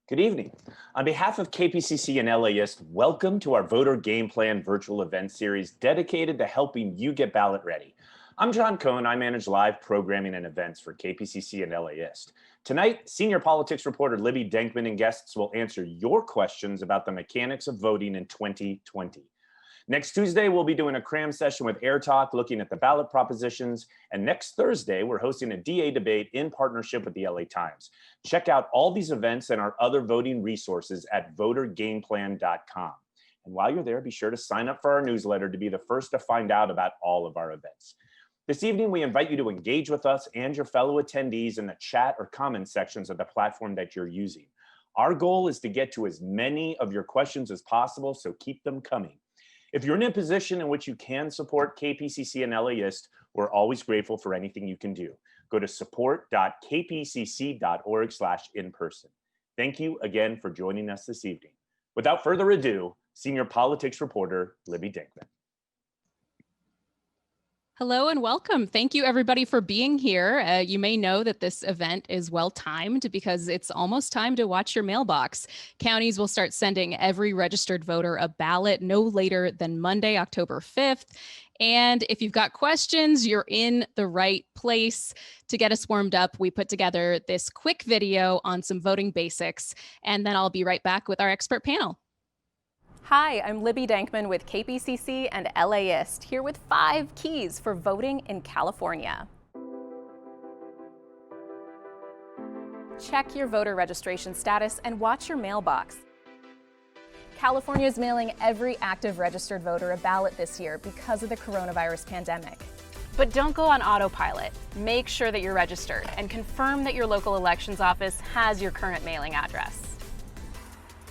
Good evening. On behalf of KPCC and LAist, welcome to our Voter Game Plan virtual event series dedicated to helping you get ballot ready. I'm John Cohn. I manage live programming and events for KPCC and LAist. Tonight, senior politics reporter Libby Denkman and guests will answer your questions about the mechanics of voting in 2020. Next Tuesday, we'll be doing a cram session with Air Talk looking at the ballot propositions. And next Thursday, we're hosting a DA debate in partnership with the LA Times. Check out all these events and our other voting resources at votergameplan.com. And while you're there, be sure to sign up for our newsletter to be the first to find out about all of our events. This evening, we invite you to engage with us and your fellow attendees in the chat or comment sections of the platform that you're using. Our goal is to get to as many of your questions as possible, so keep them coming. If you're in a position in which you can support KPCC and LAist, we're always grateful for anything you can do. Go to support.kpcc.org/in-person. Thank you again for joining us this evening. Without further ado, senior politics reporter Libby Denkman. Hello and welcome. Thank you everybody for being here. You may know that this event is well timed because it's almost time to watch your mailbox. Counties will start sending every registered voter a ballot no later than Monday, October 5th. And if you've got questions, you're in the right place. To get us warmed up, we put together this quick video on some voting basics, and then I'll be right back with our expert panel. Hi, I'm Libby Denkman with KPCC and LAist, here with 5 keys for voting in California. Check your voter registration status and watch your mailbox. California is mailing every active registered voter a ballot this year because of the coronavirus pandemic. But don't go on autopilot. Make sure that you're registered and confirm that your local elections office has your current mailing address.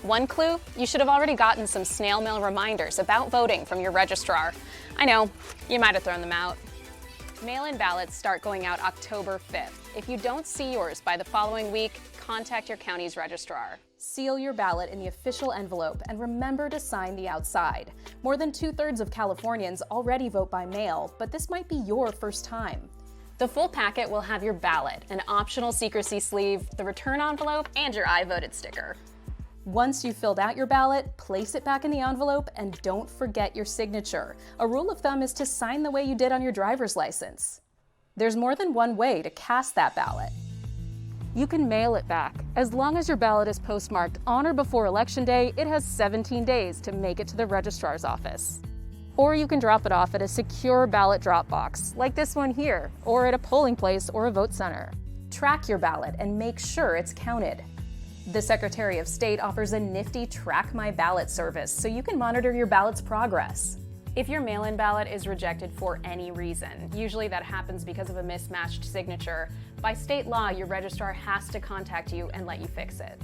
One clue, you should have already gotten some snail mail reminders about voting from your registrar. I know, you might have thrown them out. Mail-in ballots start going out October 5th. If you don't see yours by the following week, contact your county's registrar. Seal your ballot in the official envelope and remember to sign the outside. More than 2/3 of Californians already vote by mail, but this might be your first time. The full packet will have your ballot, an optional secrecy sleeve, the return envelope, and your I voted sticker. Once you've filled out your ballot, place it back in the envelope and don't forget your signature. A rule of thumb is to sign the way you did on your driver's license. There's more than one way to cast that ballot. You can mail it back. As long as your ballot is postmarked on or before Election Day, it has 17 days to make it to the registrar's office. Or you can drop it off at a secure ballot drop box, like this one here, or at a polling place or a vote center. Track your ballot and make sure it's counted. The Secretary of State offers a nifty Track My Ballot service so you can monitor your ballot's progress. If your mail-in ballot is rejected for any reason, usually that happens because of a mismatched signature, by state law, your registrar has to contact you and let you fix it.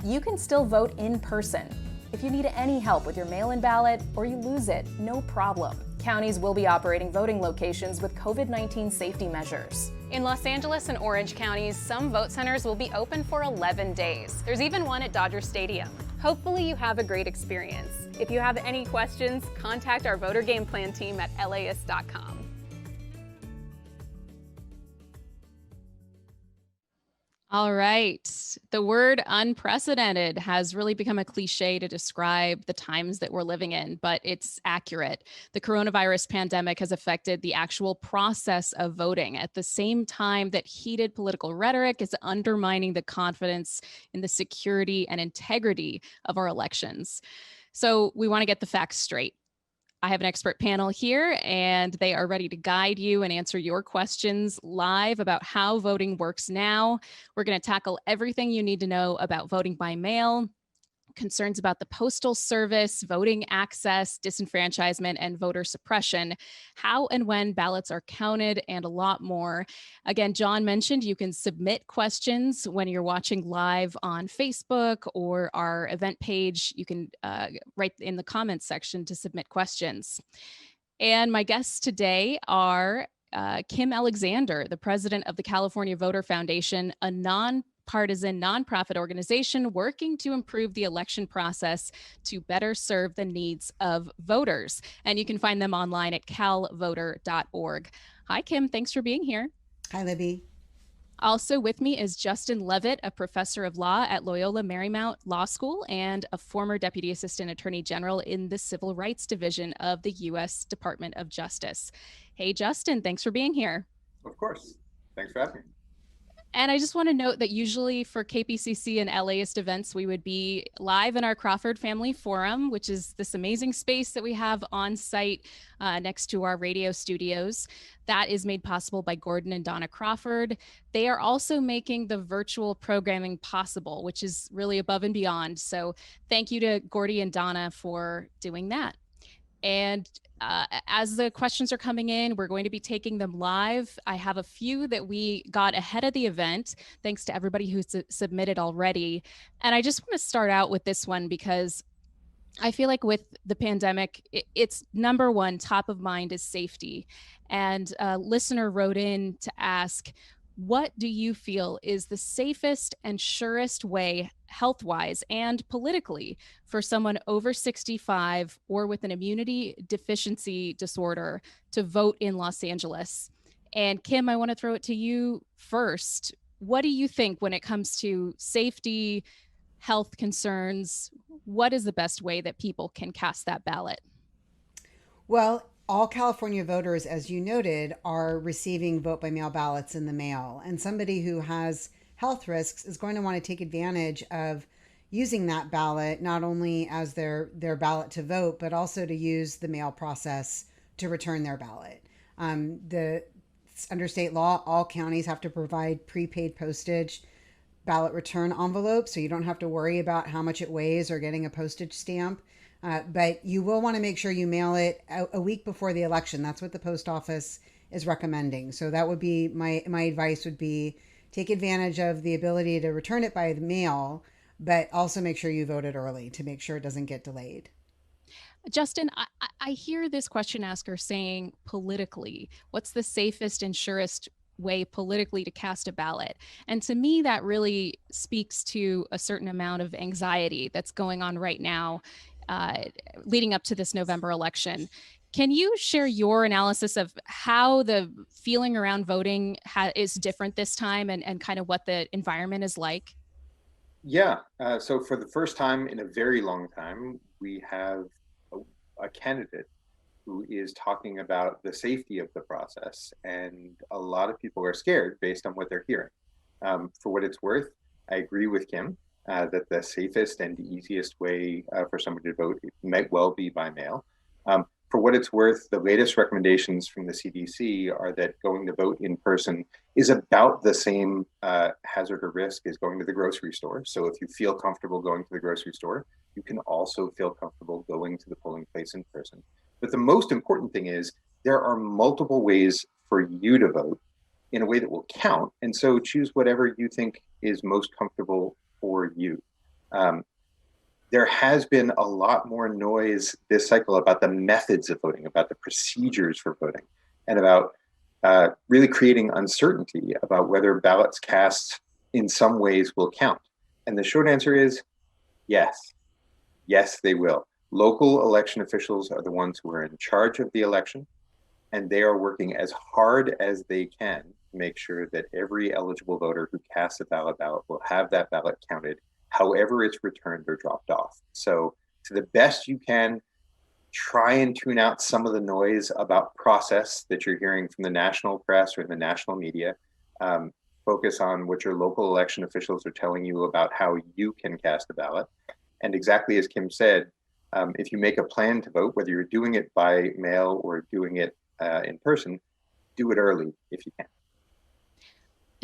You can still vote in person. If you need any help with your mail-in ballot or you lose it, no problem. Counties will be operating voting locations with COVID-19 safety measures. In Los Angeles and Orange counties, some vote centers will be open for 11 days. There's even one at Dodger Stadium. Hopefully you have a great experience. If you have any questions, contact our voter game plan team at laist.com. All right. The word unprecedented has really become a cliche to describe the times that we're living in, but it's accurate. The coronavirus pandemic has affected the actual process of voting at the same time that heated political rhetoric is undermining the confidence in the security and integrity of our elections. So we want to get the facts straight. I have an expert panel here, and they are ready to guide you and answer your questions live about how voting works now. We're going to tackle everything you need to know about voting by mail, concerns about the Postal Service, voting access, disenfranchisement, and voter suppression, how and when ballots are counted, and a lot more. Again, John mentioned you can submit questions when you're watching live on Facebook or our event page. You can write in the comments section to submit questions. And my guests today are Kim Alexander, the president of the California Voter Foundation, a nonpartisan nonprofit organization working to improve the election process to better serve the needs of voters. And you can find them online at calvoter.org. Hi, Kim. Thanks for being here. Hi, Libby. Also with me is Justin Levitt, a professor of law at Loyola Marymount Law School and a former Deputy Assistant Attorney General in the Civil Rights Division of the U.S. Department of Justice. Hey, Justin, thanks for being here. Of course. Thanks for having me. And I just want to note that usually for KPCC and LAist events, we would be live in our Crawford Family Forum, which is this amazing space that we have on site next to our radio studios. That is made possible by Gordon and Donna Crawford. They are also making the virtual programming possible, which is really above and beyond. So thank you to Gordy and Donna for doing that. And as the questions are coming in, we're going to be taking them live. I have a few that we got ahead of the event, thanks to everybody who's submitted already. And I just want to start out with this one because I feel like with the pandemic, it's number one, top of mind is safety. And a listener wrote in to ask, what do you feel is the safest and surest way, health-wise and politically, for someone over 65 or with an immunity deficiency disorder to vote in Los Angeles? And Kim, I want to throw it to you first. What do you think when it comes to safety, health concerns? What is the best way that people can cast that ballot? Well, all California voters, as you noted, are receiving vote by mail ballots in the mail. And somebody who has health risks is going to want to take advantage of using that ballot, not only as their ballot to vote, but also to use the mail process to return their ballot. Under state law, all counties have to provide prepaid postage ballot return envelopes, so you don't have to worry about how much it weighs or getting a postage stamp. But you will want to make sure you mail it a week before the election. That's what the post office is recommending. So that would be my advice would be take advantage of the ability to return it by the mail, but also make sure you voted early to make sure it doesn't get delayed. Justin, I hear this question asker saying politically, what's the safest and surest way politically to cast a ballot? And to me, that really speaks to a certain amount of anxiety that's going on right now, leading up to this November election. Can you share your analysis of how the feeling around voting is different this time and kind of what the environment is like? Yeah. So for the first time in a very long time, we have a candidate who is talking about the safety of the process. And a lot of people are scared based on what they're hearing. For what it's worth, I agree with Kim that the safest and easiest way for somebody to vote might well be by mail. For what it's worth, the latest recommendations from the CDC are that going to vote in person is about the same hazard or risk as going to the grocery store. So if you feel comfortable going to the grocery store, you can also feel comfortable going to the polling place in person. But the most important thing is there are multiple ways for you to vote in a way that will count. And so choose whatever you think is most comfortable for you. There has been a lot more noise this cycle about the methods of voting, about the procedures for voting, and about really creating uncertainty about whether ballots cast in some ways will count. And the short answer is yes. Yes, they will. Local election officials are the ones who are in charge of the election, and they are working as hard as they can to make sure that every eligible voter who casts a ballot will have that ballot counted, however it's returned or dropped off. So to the best you can, try and tune out some of the noise about process that you're hearing from the national press or the national media. Focus on what your local election officials are telling you about how you can cast a ballot. And exactly as Kim said, if you make a plan to vote, whether you're doing it by mail or doing it in person, do it early if you can.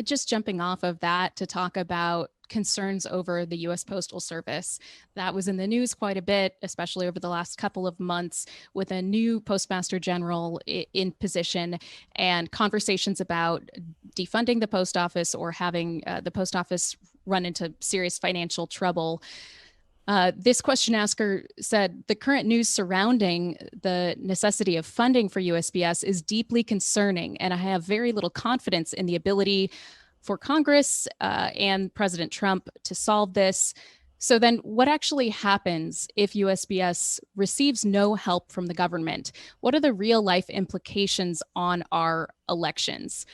Just jumping off of that to talk about concerns over the U.S. Postal Service. That was in the news quite a bit, especially over the last couple of months with a new Postmaster General in position and conversations about defunding the post office or having the post office run into serious financial trouble. This question asker said, the current news surrounding the necessity of funding for USPS is deeply concerning, and I have very little confidence in the ability for Congress and President Trump to solve this. So then what actually happens if USPS receives no help from the government? What are the real life implications on our elections?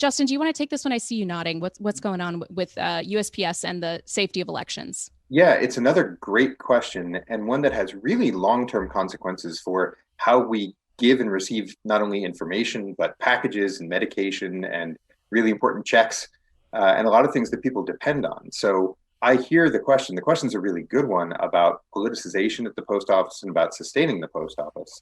Justin, do you want to take this one? I see you nodding. What's going on with USPS and the safety of elections? Yeah, it's another great question, and one that has really long-term consequences for how we give and receive not only information, but packages and medication and really important checks, and a lot of things that people depend on. So I hear the question. The question's a really good one about politicization at the post office and about sustaining the post office.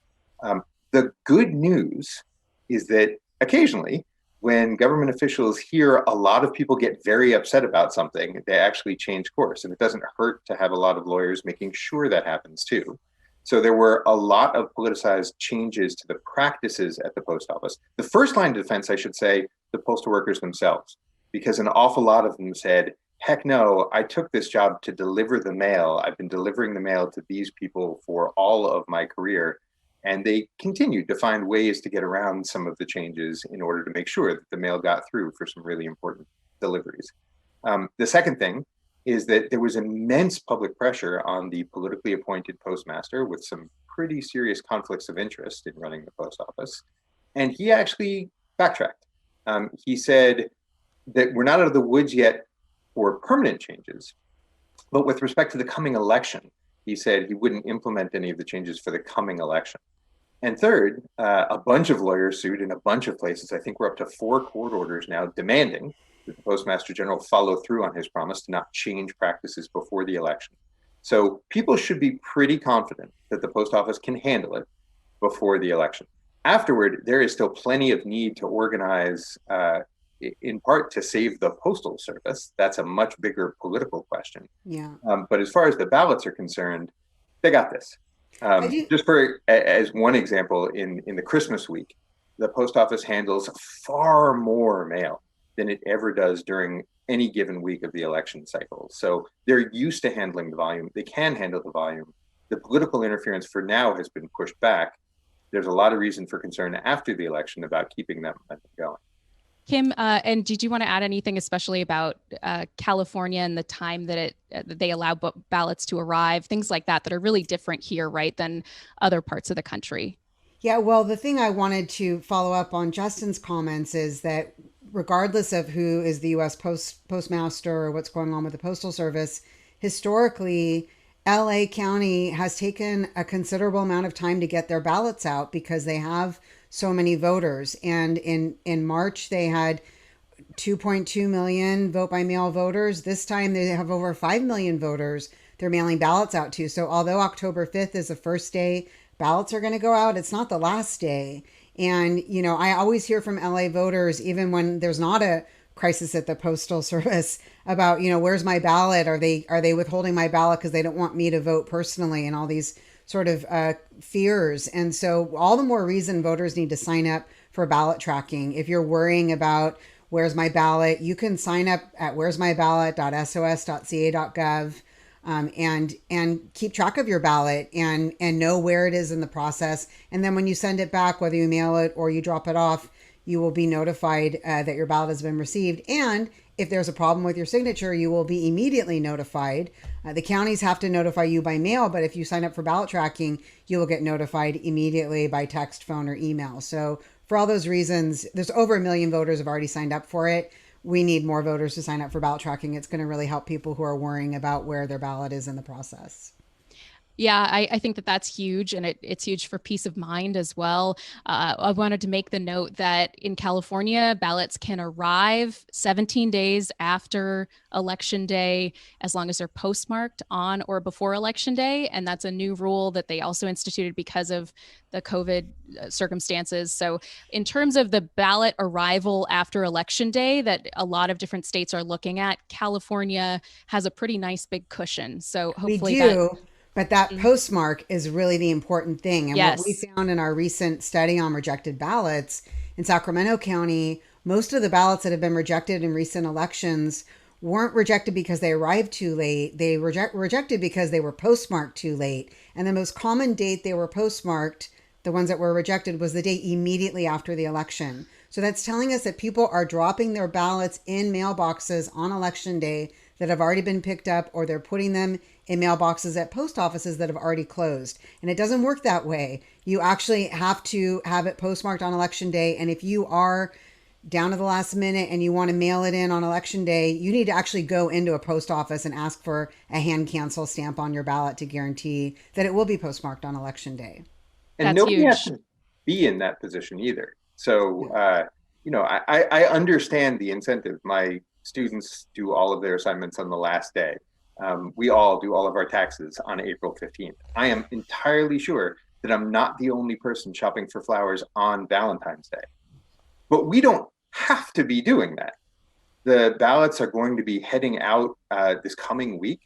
The good news is that occasionally, when government officials hear a lot of people get very upset about something, they actually change course. And it doesn't hurt to have a lot of lawyers making sure that happens too. So there were a lot of politicized changes to the practices at the post office. The first line of defense, I should say, the postal workers themselves, because an awful lot of them said, heck no, I took this job to deliver the mail. I've been delivering the mail to these people for all of my career. And they continued to find ways to get around some of the changes in order to make sure that the mail got through for some really important deliveries. The second thing is that there was immense public pressure on the politically appointed postmaster with some pretty serious conflicts of interest in running the post office. And he actually backtracked. He said that we're not out of the woods yet for permanent changes, but with respect to the coming election, he said he wouldn't implement any of the changes for the coming election. And third, a bunch of lawyers sued in a bunch of places. I think we're up to 4 court orders now demanding that the Postmaster General follow through on his promise to not change practices before the election. So people should be pretty confident that the post office can handle it before the election. Afterward, there is still plenty of need to organize, in part to save the Postal Service. That's a much bigger political question. Yeah. But as far as the ballots are concerned, they got this. Just as one example, in the Christmas week, the post office handles far more mail than it ever does during any given week of the election cycle. So they're used to handling the volume. They can handle the volume. The political interference for now has been pushed back. There's a lot of reason for concern after the election about keeping that momentum going. Kim, and did you want to add anything, especially about California and the time that they allow ballots to arrive, things like that are really different here, right, than other parts of the country? Yeah, well, the thing I wanted to follow up on Justin's comments is that regardless of who is the U.S. postmaster or what's going on with the Postal Service, historically, LA County has taken a considerable amount of time to get their ballots out because they have so many voters. And in March, they had 2.2 million vote by mail voters. This time they have over 5 million voters they're mailing ballots out to. So although October 5th is the first day ballots are going to go out, it's not the last day. And, you know, I always hear from LA voters, even when there's not a crisis at the Postal Service, about, you know, where's my ballot? Are they withholding my ballot because they don't want me to vote personally, and all these sort of fears. And so all the more reason voters need to sign up for ballot tracking. If you're worrying about where's my ballot, you can sign up at where'smyballot.sos.ca.gov and keep track of your ballot and know where it is in the process. And then when you send it back, whether you mail it or you drop it off, you will be notified that your ballot has been received. And if there's a problem with your signature, you will be immediately notified. The counties have to notify you by mail, but if you sign up for ballot tracking, you will get notified immediately by text, phone, or email. So for all those reasons, there's over 1 million voters have already signed up for it. We need more voters to sign up for ballot tracking. It's going to really help people who are worrying about where their ballot is in the process. Yeah, I think that's huge, and it's huge for peace of mind as well. I wanted to make the note that in California, ballots can arrive 17 days after Election Day, as long as they're postmarked on or before Election Day. And that's a new rule that they also instituted because of the COVID circumstances. So in terms of the ballot arrival after Election Day that a lot of different states are looking at, California has a pretty nice big cushion. So hopefully we do. But that postmark is really the important thing. And yes. What we found in our recent study on rejected ballots in Sacramento County, most of the ballots that have been rejected in recent elections weren't rejected because they arrived too late. They rejected because they were postmarked too late. And the most common date they were postmarked, the ones that were rejected, was the day immediately after the election. So that's telling us that people are dropping their ballots in mailboxes on Election Day that have already been picked up, or they're putting them in mailboxes at post offices that have already closed. And it doesn't work that way. You actually have to have it postmarked on Election Day. And if you are down to the last minute and you want to mail it in on election day, you need to actually go into a post office and ask for a hand cancel stamp on your ballot to guarantee that it will be postmarked on election day. And That's nobody has huge. to be in that position either. So, I understand the incentive. My students do all of their assignments on the last day. We all do all of our taxes on April 15th. I am entirely sure that I'm not the only person shopping for flowers on Valentine's Day. But we don't have to be doing that. The ballots are going to be heading out this coming week.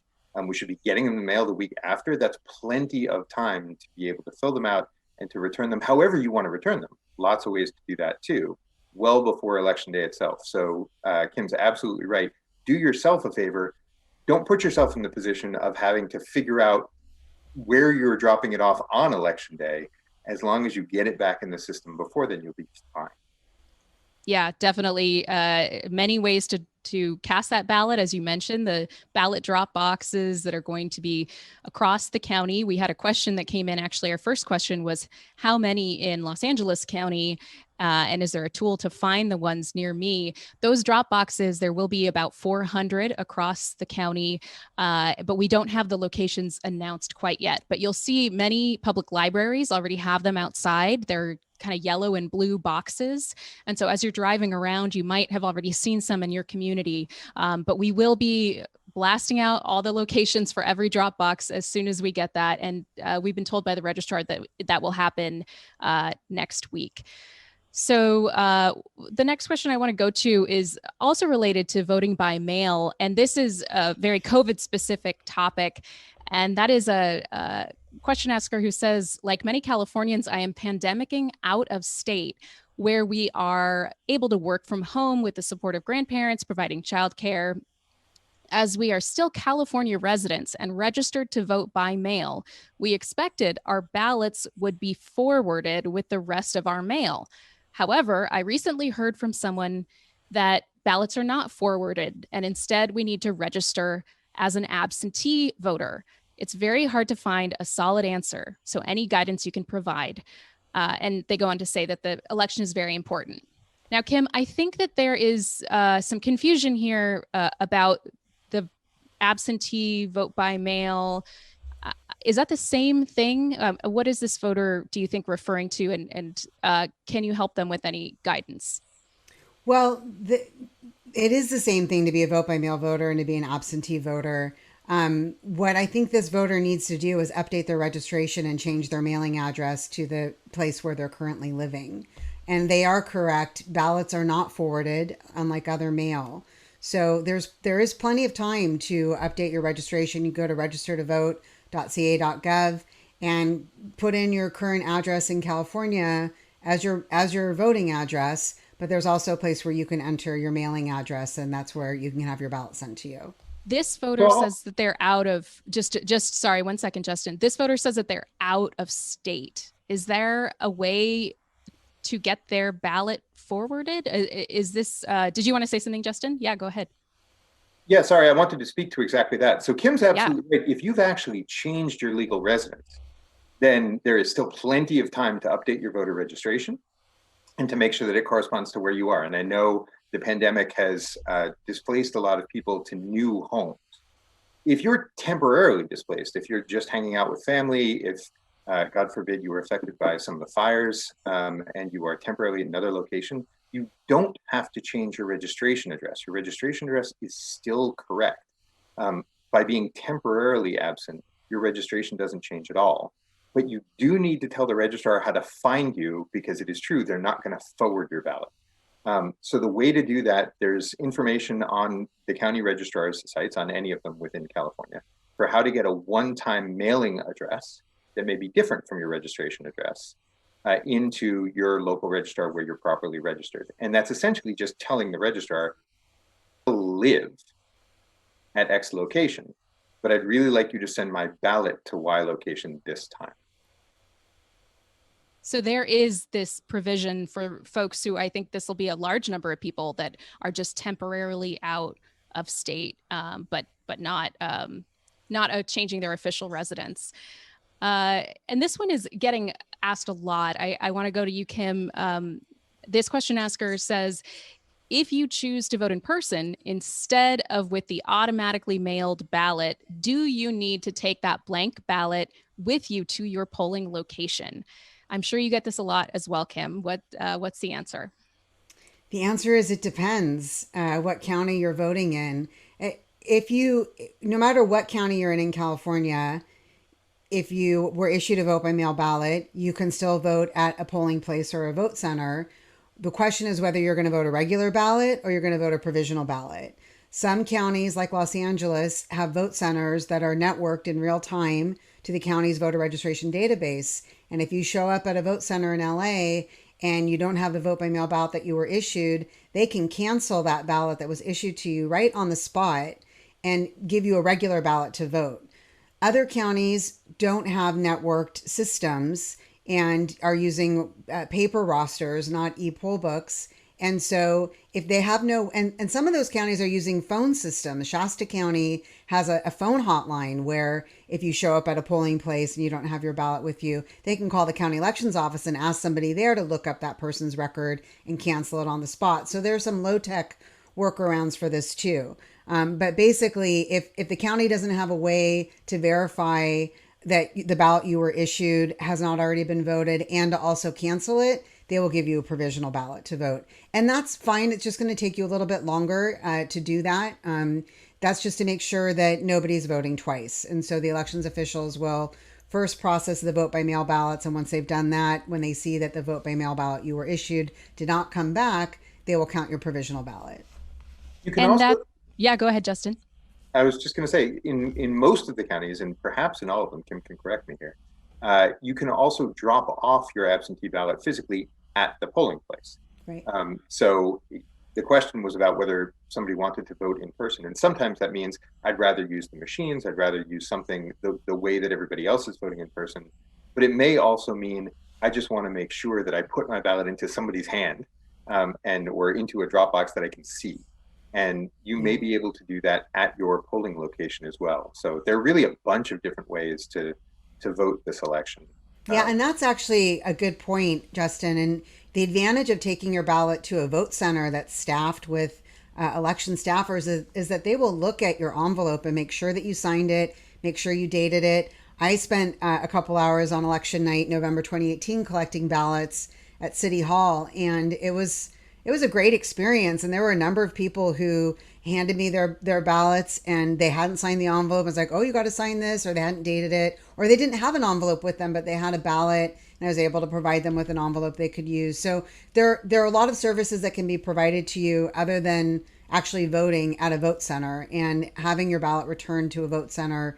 We should be getting them in the mail the week after. That's plenty of time to be able to fill them out and to return them however you want to return them. Lots of ways to do that too, well before election day itself. So Kim's absolutely right. Do yourself a favor. Don't put yourself in the position of having to figure out where you're dropping it off on election day. As long as you get it back in the system before then, you'll be fine. Yeah, definitely. Many ways to cast that ballot, as you mentioned, the ballot drop boxes that are going to be across the county. We had a question that came in. Actually, our first question was, how many in Los Angeles County? And is there a tool to find the ones near me? Those drop boxes, there will be about 400 across the county, but we don't have the locations announced quite yet. But you'll see many public libraries already have them outside. They're kind of yellow and blue boxes. And so as you're driving around, you might have already seen some in your community, but we will be blasting out all the locations for every Dropbox as soon as we get that. And we've been told by the registrar that that will happen next week. So the next question I want to go to is also related to voting by mail. And this is a very COVID specific topic. And that is a question asker who says, like many Californians, I am pandemicking out of state where we are able to work from home with the support of grandparents, providing childcare. As we are still California residents and registered to vote by mail, we expected our ballots would be forwarded with the rest of our mail. However, I recently heard from someone that ballots are not forwarded, and instead we need to register as an absentee voter. It's very hard to find a solid answer, so any guidance you can provide. And they go on to say that the election is very important. Now, Kim, I think that there is some confusion here about the absentee vote by mail. Is that the same thing? What is this voter, do you think, referring to? And can you help them with any guidance? Well, it is the same thing to be a vote by mail voter and to be an absentee voter. What I think this voter needs to do is update their registration and change their mailing address to the place where they're currently living. And they are correct. Ballots are not forwarded, unlike other mail. So there is plenty of time to update your registration. You go to registertovote.ca.gov and put in your current address in California as your voting address. But there's also a place where you can enter your mailing address, and that's where you can have your ballot sent to you. This voter says that they're out of, just sorry, 1 second, Justin. This voter says that they're out of state. Is there a way to get their ballot forwarded? Is this, did you want to say something, Justin? Yeah, go ahead. Yeah, sorry, I wanted to speak to exactly that. So Kim's absolutely right. If you've actually changed your legal residence, then there is still plenty of time to update your voter registration and to make sure that it corresponds to where you are. And I know the pandemic has displaced a lot of people to new homes. If you're temporarily displaced, if you're just hanging out with family, if God forbid you were affected by some of the fires and you are temporarily in another location, you don't have to change your registration address. Your registration address is still correct. By being temporarily absent, your registration doesn't change at all. But you do need to tell the registrar how to find you, because it is true, they're not going to forward your ballot. So the way to do that, there's information on the county registrar's sites, on any of them within California, for how to get a one-time mailing address that may be different from your registration address into your local registrar where you're properly registered. And that's essentially just telling the registrar to live at X location, but I'd really like you to send my ballot to Y location this time. So there is this provision for folks who, I think this will be a large number of people that are just temporarily out of state, but not changing their official residence. And this one is getting asked a lot. I want to go to you, Kim. this question asker says, if you choose to vote in person instead of with the automatically mailed ballot, do you need to take that blank ballot with you to your polling location? I'm sure you get this a lot as well, Kim. What's the answer? The answer is it depends what county you're voting in. No matter what county you're in California, if you were issued a vote by mail ballot, you can still vote at a polling place or a vote center. The question is whether you're going to vote a regular ballot or you're going to vote a provisional ballot. Some counties, like Los Angeles, have vote centers that are networked in real time to the county's voter registration database. And if you show up at a vote center in LA and you don't have the vote by mail ballot that you were issued, they can cancel that ballot that was issued to you right on the spot and give you a regular ballot to vote. Other counties don't have networked systems and are using paper rosters, not e-poll books. And so if they have and some of those counties are using phone systems. Shasta County has a phone hotline where if you show up at a polling place and you don't have your ballot with you, they can call the county elections office and ask somebody there to look up that person's record and cancel it on the spot. So there's some low-tech workarounds for this too. But basically, if the county doesn't have a way to verify that the ballot you were issued has not already been voted and to also cancel it, they will give you a provisional ballot to vote. And that's fine. It's just going to take you a little bit longer to do that. That's just to make sure that nobody's voting twice. And so the elections officials will first process the vote by mail ballots. And once they've done that, when they see that the vote by mail ballot you were issued did not come back, they will count your provisional ballot. You can yeah, go ahead, Justin. I was just going to say, in most of the counties, and perhaps in all of them, Kim can correct me here, you can also drop off your absentee ballot physically at the polling place. Right. So the question was about whether somebody wanted to vote in person. And sometimes that means I'd rather use the machines, I'd rather use something the way that everybody else is voting in person. But it may also mean I just want to make sure that I put my ballot into somebody's hand or into a Dropbox that I can see. And you may be able to do that at your polling location as well. So there are really a bunch of different ways to vote this election. Yeah, and that's actually a good point, Justin. And the advantage of taking your ballot to a vote center that's staffed with election staffers is that they will look at your envelope and make sure that you signed it, make sure you dated it. I spent a couple hours on election night, November 2018, collecting ballots at City Hall, and it was a great experience. And there were a number of people who handed me their ballots and they hadn't signed the envelope. I was like, oh, you got to sign this, or they hadn't dated it, or they didn't have an envelope with them, but they had a ballot and I was able to provide them with an envelope they could use. So there are a lot of services that can be provided to you other than actually voting at a vote center, and having your ballot returned to a vote center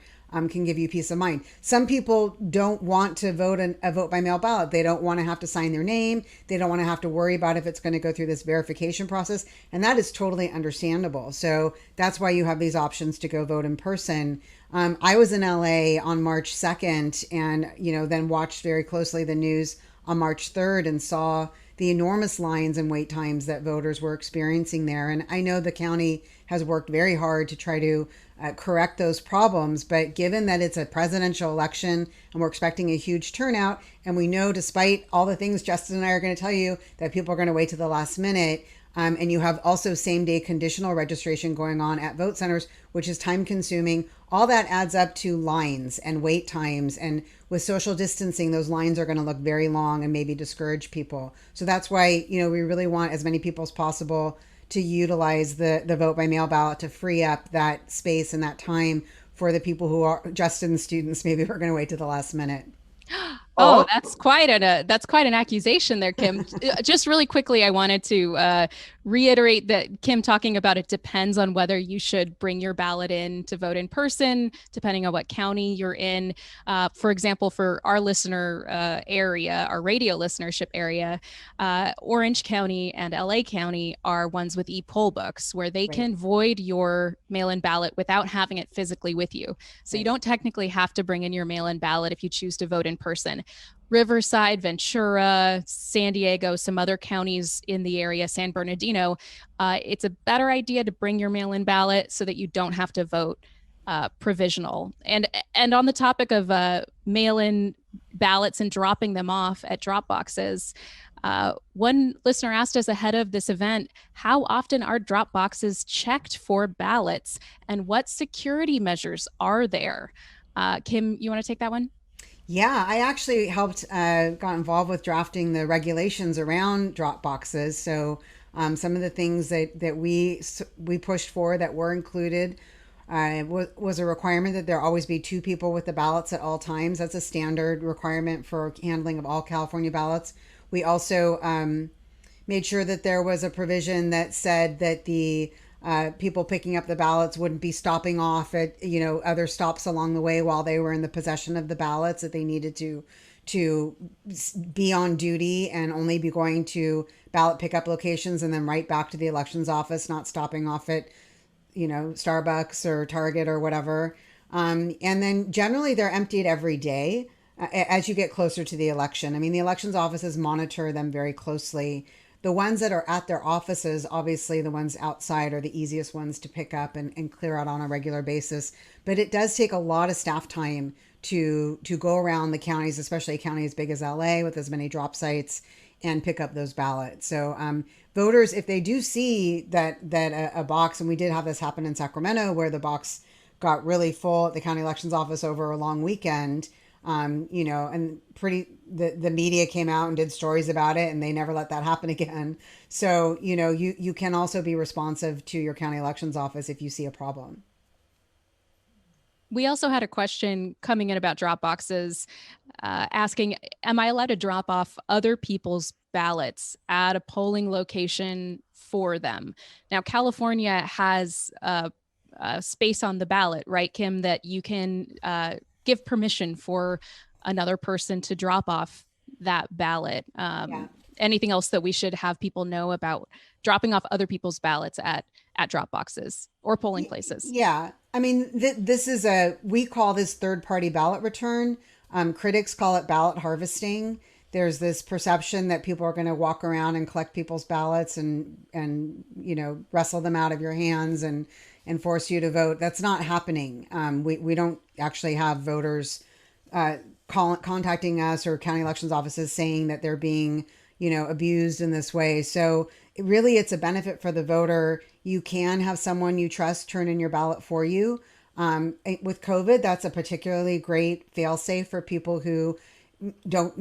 can give you peace of mind. Some people don't want to vote a vote by mail ballot. They don't want to have to sign their name. They don't want to have to worry about if it's going to go through this verification process. And that is totally understandable. So that's why you have these options to go vote in person. I was in LA on March 2nd and, then watched very closely the news on March 3rd and saw the enormous lines and wait times that voters were experiencing there. And I know the county has worked very hard to try to correct those problems. But given that it's a presidential election and we're expecting a huge turnout, and we know despite all the things Justin and I are going to tell you that people are going to wait to the last minute, and you have also same-day conditional registration going on at vote centers, which is time-consuming. All that adds up to lines and wait times. And with social distancing, those lines are going to look very long and maybe discourage people. So that's why, we really want as many people as possible to utilize the vote by mail ballot to free up that space and that time for the people who are Justin's students, maybe we're going to wait to the last minute. Oh, that's quite an accusation there, Kim. Just really quickly, I wanted to reiterate that Kim talking about it depends on whether you should bring your ballot in to vote in person, depending on what county you're in. For example, for our listener area, our radio listenership area, Orange County and LA County are ones with e-poll books where they can void your mail-in ballot without having it physically with you. So you don't technically have to bring in your mail-in ballot if you choose to vote in person. Riverside, Ventura, San Diego, some other counties in the area, San Bernardino, it's a better idea to bring your mail-in ballot so that you don't have to vote provisional. And on the topic of mail-in ballots and dropping them off at Dropboxes, One listener asked us ahead of this event, how often are drop boxes checked for ballots and what security measures are there? Kim, you want to take that one? Yeah, I actually helped, got involved with drafting the regulations around drop boxes. So some of the things that we pushed for that were included was a requirement that there always be two people with the ballots at all times. That's a standard requirement for handling of all California ballots. We also made sure that there was a provision that said that the people picking up the ballots wouldn't be stopping off at other stops along the way while they were in the possession of the ballots, that they needed to be on duty and only be going to ballot pickup locations and then right back to the elections office, not stopping off at Starbucks or Target or whatever. And then generally they're emptied every day as you get closer to the election. I mean, the elections offices monitor them very closely. The ones that are at their offices, obviously the ones outside are the easiest ones to pick up and clear out on a regular basis. But it does take a lot of staff time to go around the counties, especially a county as big as LA with as many drop sites, and pick up those ballots. So voters, if they do see that a box, and we did have this happen in Sacramento where the box got really full at the county elections office over a long weekend, and the media came out and did stories about it, and they never let that happen again. So, you can also be responsive to your county elections office if you see a problem. We also had a question coming in about drop boxes, asking, am I allowed to drop off other people's ballots at a polling location for them? Now, California has a space on the ballot, right, Kim, that you can give permission for another person to drop off that ballot. Yeah. Anything else that we should have people know about dropping off other people's ballots at drop boxes or polling places? Yeah. I mean, we call this third party ballot return. Critics call it ballot harvesting. There's this perception that people are going to walk around and collect people's ballots and wrestle them out of your hands and force you to vote. That's not happening. We don't actually have voters contacting us or county elections offices saying that they're being abused in this way. So it's a benefit for the voter. You can have someone you trust turn in your ballot for you. With COVID, that's a particularly great fail-safe for people who don't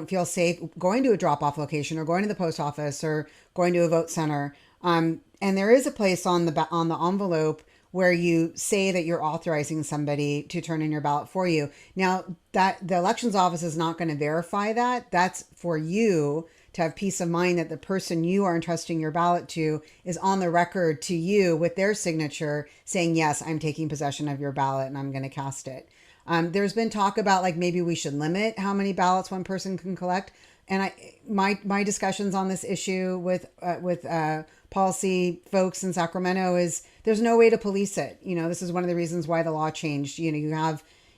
feel safe going to a drop-off location or going to the post office or going to a vote center. And there is a place on the envelope where you say that you're authorizing somebody to turn in your ballot for you. Now, that the elections office is not going to verify that. That's for you to have peace of mind that the person you are entrusting your ballot to is on the record to you with their signature saying, yes, I'm taking possession of your ballot and I'm going to cast it. There's been talk about maybe we should limit how many ballots one person can collect. And my discussions on this issue with policy folks in Sacramento is there's no way to police it. This is one of the reasons why the law changed.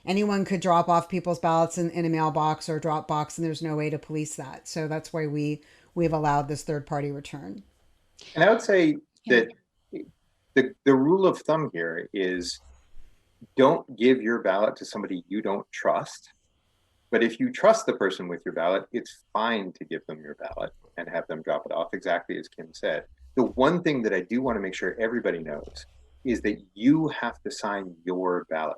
Anyone could drop off people's ballots in a mailbox or Dropbox, and there's no way to police that. So that's why we've allowed this third party return. And I would say that the rule of thumb here is don't give your ballot to somebody you don't trust. But if you trust the person with your ballot, it's fine to give them your ballot and have them drop it off, exactly as Kim said. The one thing that I do want to make sure everybody knows is that you have to sign your ballot.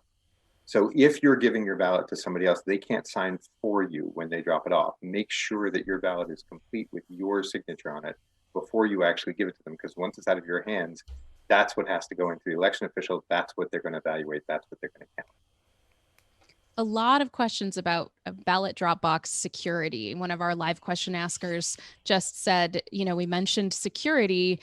So if you're giving your ballot to somebody else, they can't sign for you when they drop it off. Make sure that your ballot is complete with your signature on it before you actually give it to them, because once it's out of your hands, that's what has to go into the election officials. That's what they're going to evaluate. That's what they're going to count. A lot of questions about ballot drop box security. One of our live question askers just said, we mentioned security,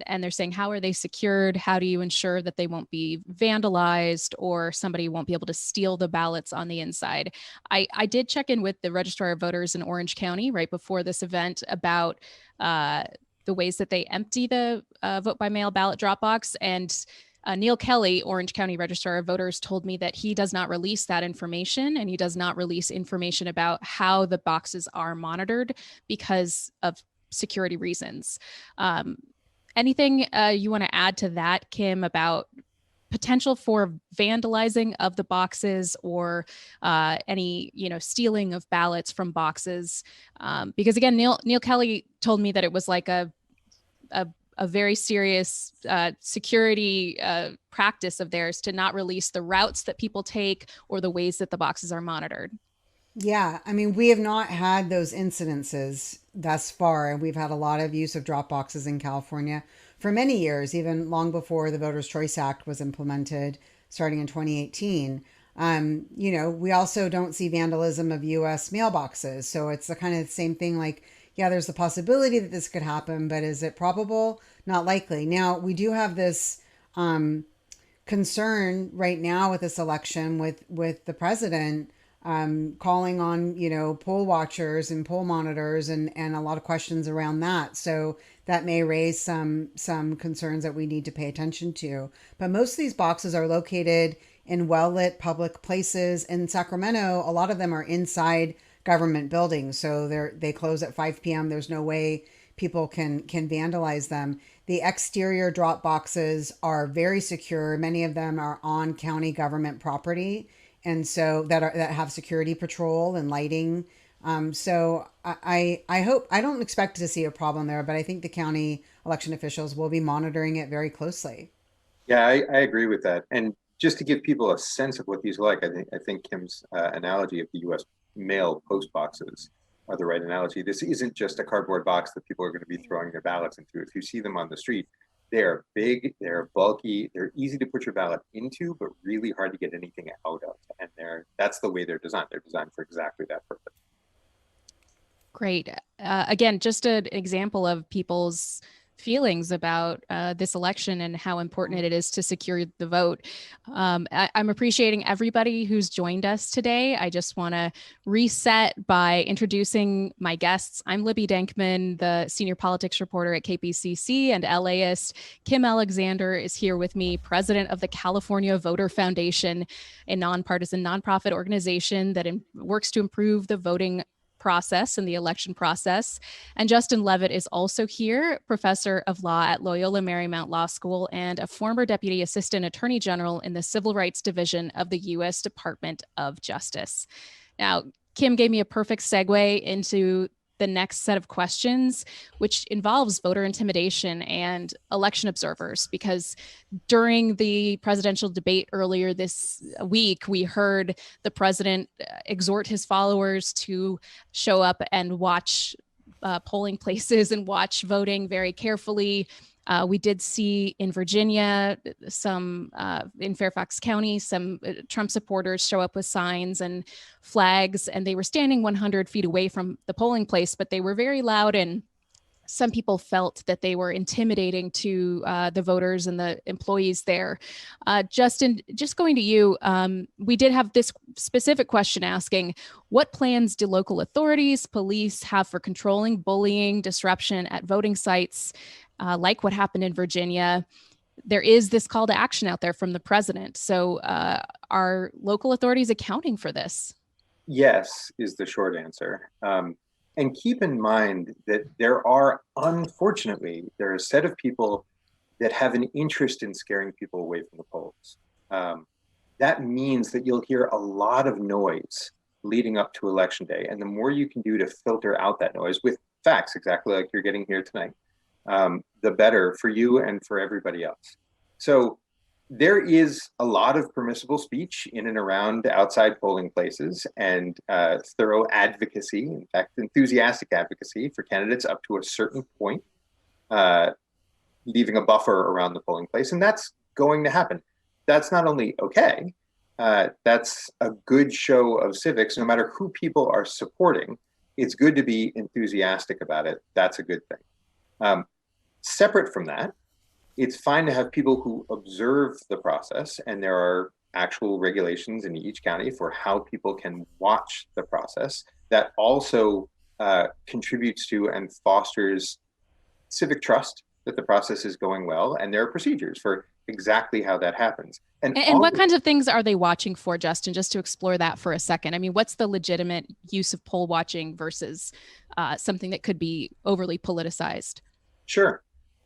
and they're saying, how are they secured? How do you ensure that they won't be vandalized or somebody won't be able to steal the ballots on the inside? I did check in with the Registrar of Voters in Orange County right before this event about the ways that they empty the vote by mail ballot drop box. And Neil Kelly, Orange County Registrar of Voters, told me that he does not release that information, and he does not release information about how the boxes are monitored because of security reasons. Anything you want to add to that, Kim, about potential for vandalizing of the boxes or any, stealing of ballots from boxes? Because again, Neil Kelly told me that it was like a very serious security practice of theirs to not release the routes that people take or the ways that the boxes are monitored. Yeah, I mean, we have not had those incidences thus far, and we've had a lot of use of Dropboxes in California for many years, even long before the Voters' Choice Act was implemented, starting in 2018. We also don't see vandalism of U.S. mailboxes, so it's the kind of same thing. Like, yeah, there's the possibility that this could happen, but is it probable? Not likely. Now, we do have this concern right now with this election with the president calling on, poll watchers and poll monitors and a lot of questions around that. So that may raise some concerns that we need to pay attention to. But most of these boxes are located in well-lit public places. In Sacramento, a lot of them are inside government buildings. So they close at 5 p.m. There's no way people can vandalize them. The exterior drop boxes are very secure. Many of them are on county government property, and so that have security patrol and lighting. So I hope, I don't expect to see a problem there, but I think the county election officials will be monitoring it very closely. Yeah, I agree with that. And just to give people a sense of what these are like, I think Kim's analogy of the U.S. mail post boxes are the right analogy. This isn't just a cardboard box that people are going to be throwing their ballots into. If you see them on the street, they're big, they're bulky, they're easy to put your ballot into, but really hard to get anything out of. And that's the way they're designed. They're designed for exactly that purpose. Great. Again, just an example of people's feelings about this election and how important it is to secure the vote. I'm appreciating everybody who's joined us today. I just want to reset by introducing my guests. I'm Libby Denkman, the senior politics reporter at KPCC and LAist. Kim Alexander is here with me, president of the California Voter Foundation, a nonpartisan nonprofit organization that works to improve the voting process and the election process. And Justin Levitt is also here, professor of law at Loyola Marymount Law School and a former deputy assistant attorney general in the Civil Rights Division of the U.S. Department of Justice. Now, Kim gave me a perfect segue into the next set of questions, which involves voter intimidation and election observers, because during the presidential debate earlier this week, we heard the president exhort his followers to show up and watch polling places and watch voting very carefully. We did see in Virginia, in Fairfax County, some Trump supporters show up with signs and flags, and they were standing 100 feet away from the polling place, but they were very loud, and some people felt that they were intimidating to the voters and the employees there. Justin, just going to you, we did have this specific question asking, what plans do local authorities, police have for controlling bullying, disruption at voting sites? Like what happened in Virginia, there is this call to action out there from the president. So are local authorities accounting for this? Yes, is the short answer. And keep in mind that there are a set of people that have an interest in scaring people away from the polls. That means that you'll hear a lot of noise leading up to Election Day. And the more you can do to filter out that noise with facts, exactly like you're getting here tonight, the better for you and for everybody else. So there is a lot of permissible speech in and around outside polling places and thorough advocacy, in fact, enthusiastic advocacy for candidates up to a certain point, leaving a buffer around the polling place. And that's going to happen. That's not only okay, that's a good show of civics. No matter who people are supporting, it's good to be enthusiastic about it. That's a good thing. Separate from that, it's fine to have people who observe the process, and there are actual regulations in each county for how people can watch the process. That also contributes to and fosters civic trust that the process is going well, and there are procedures for exactly how that happens. And what kinds of things are they watching for, Justin, just to explore that for a second? I mean, what's the legitimate use of poll watching versus something that could be overly politicized? Sure.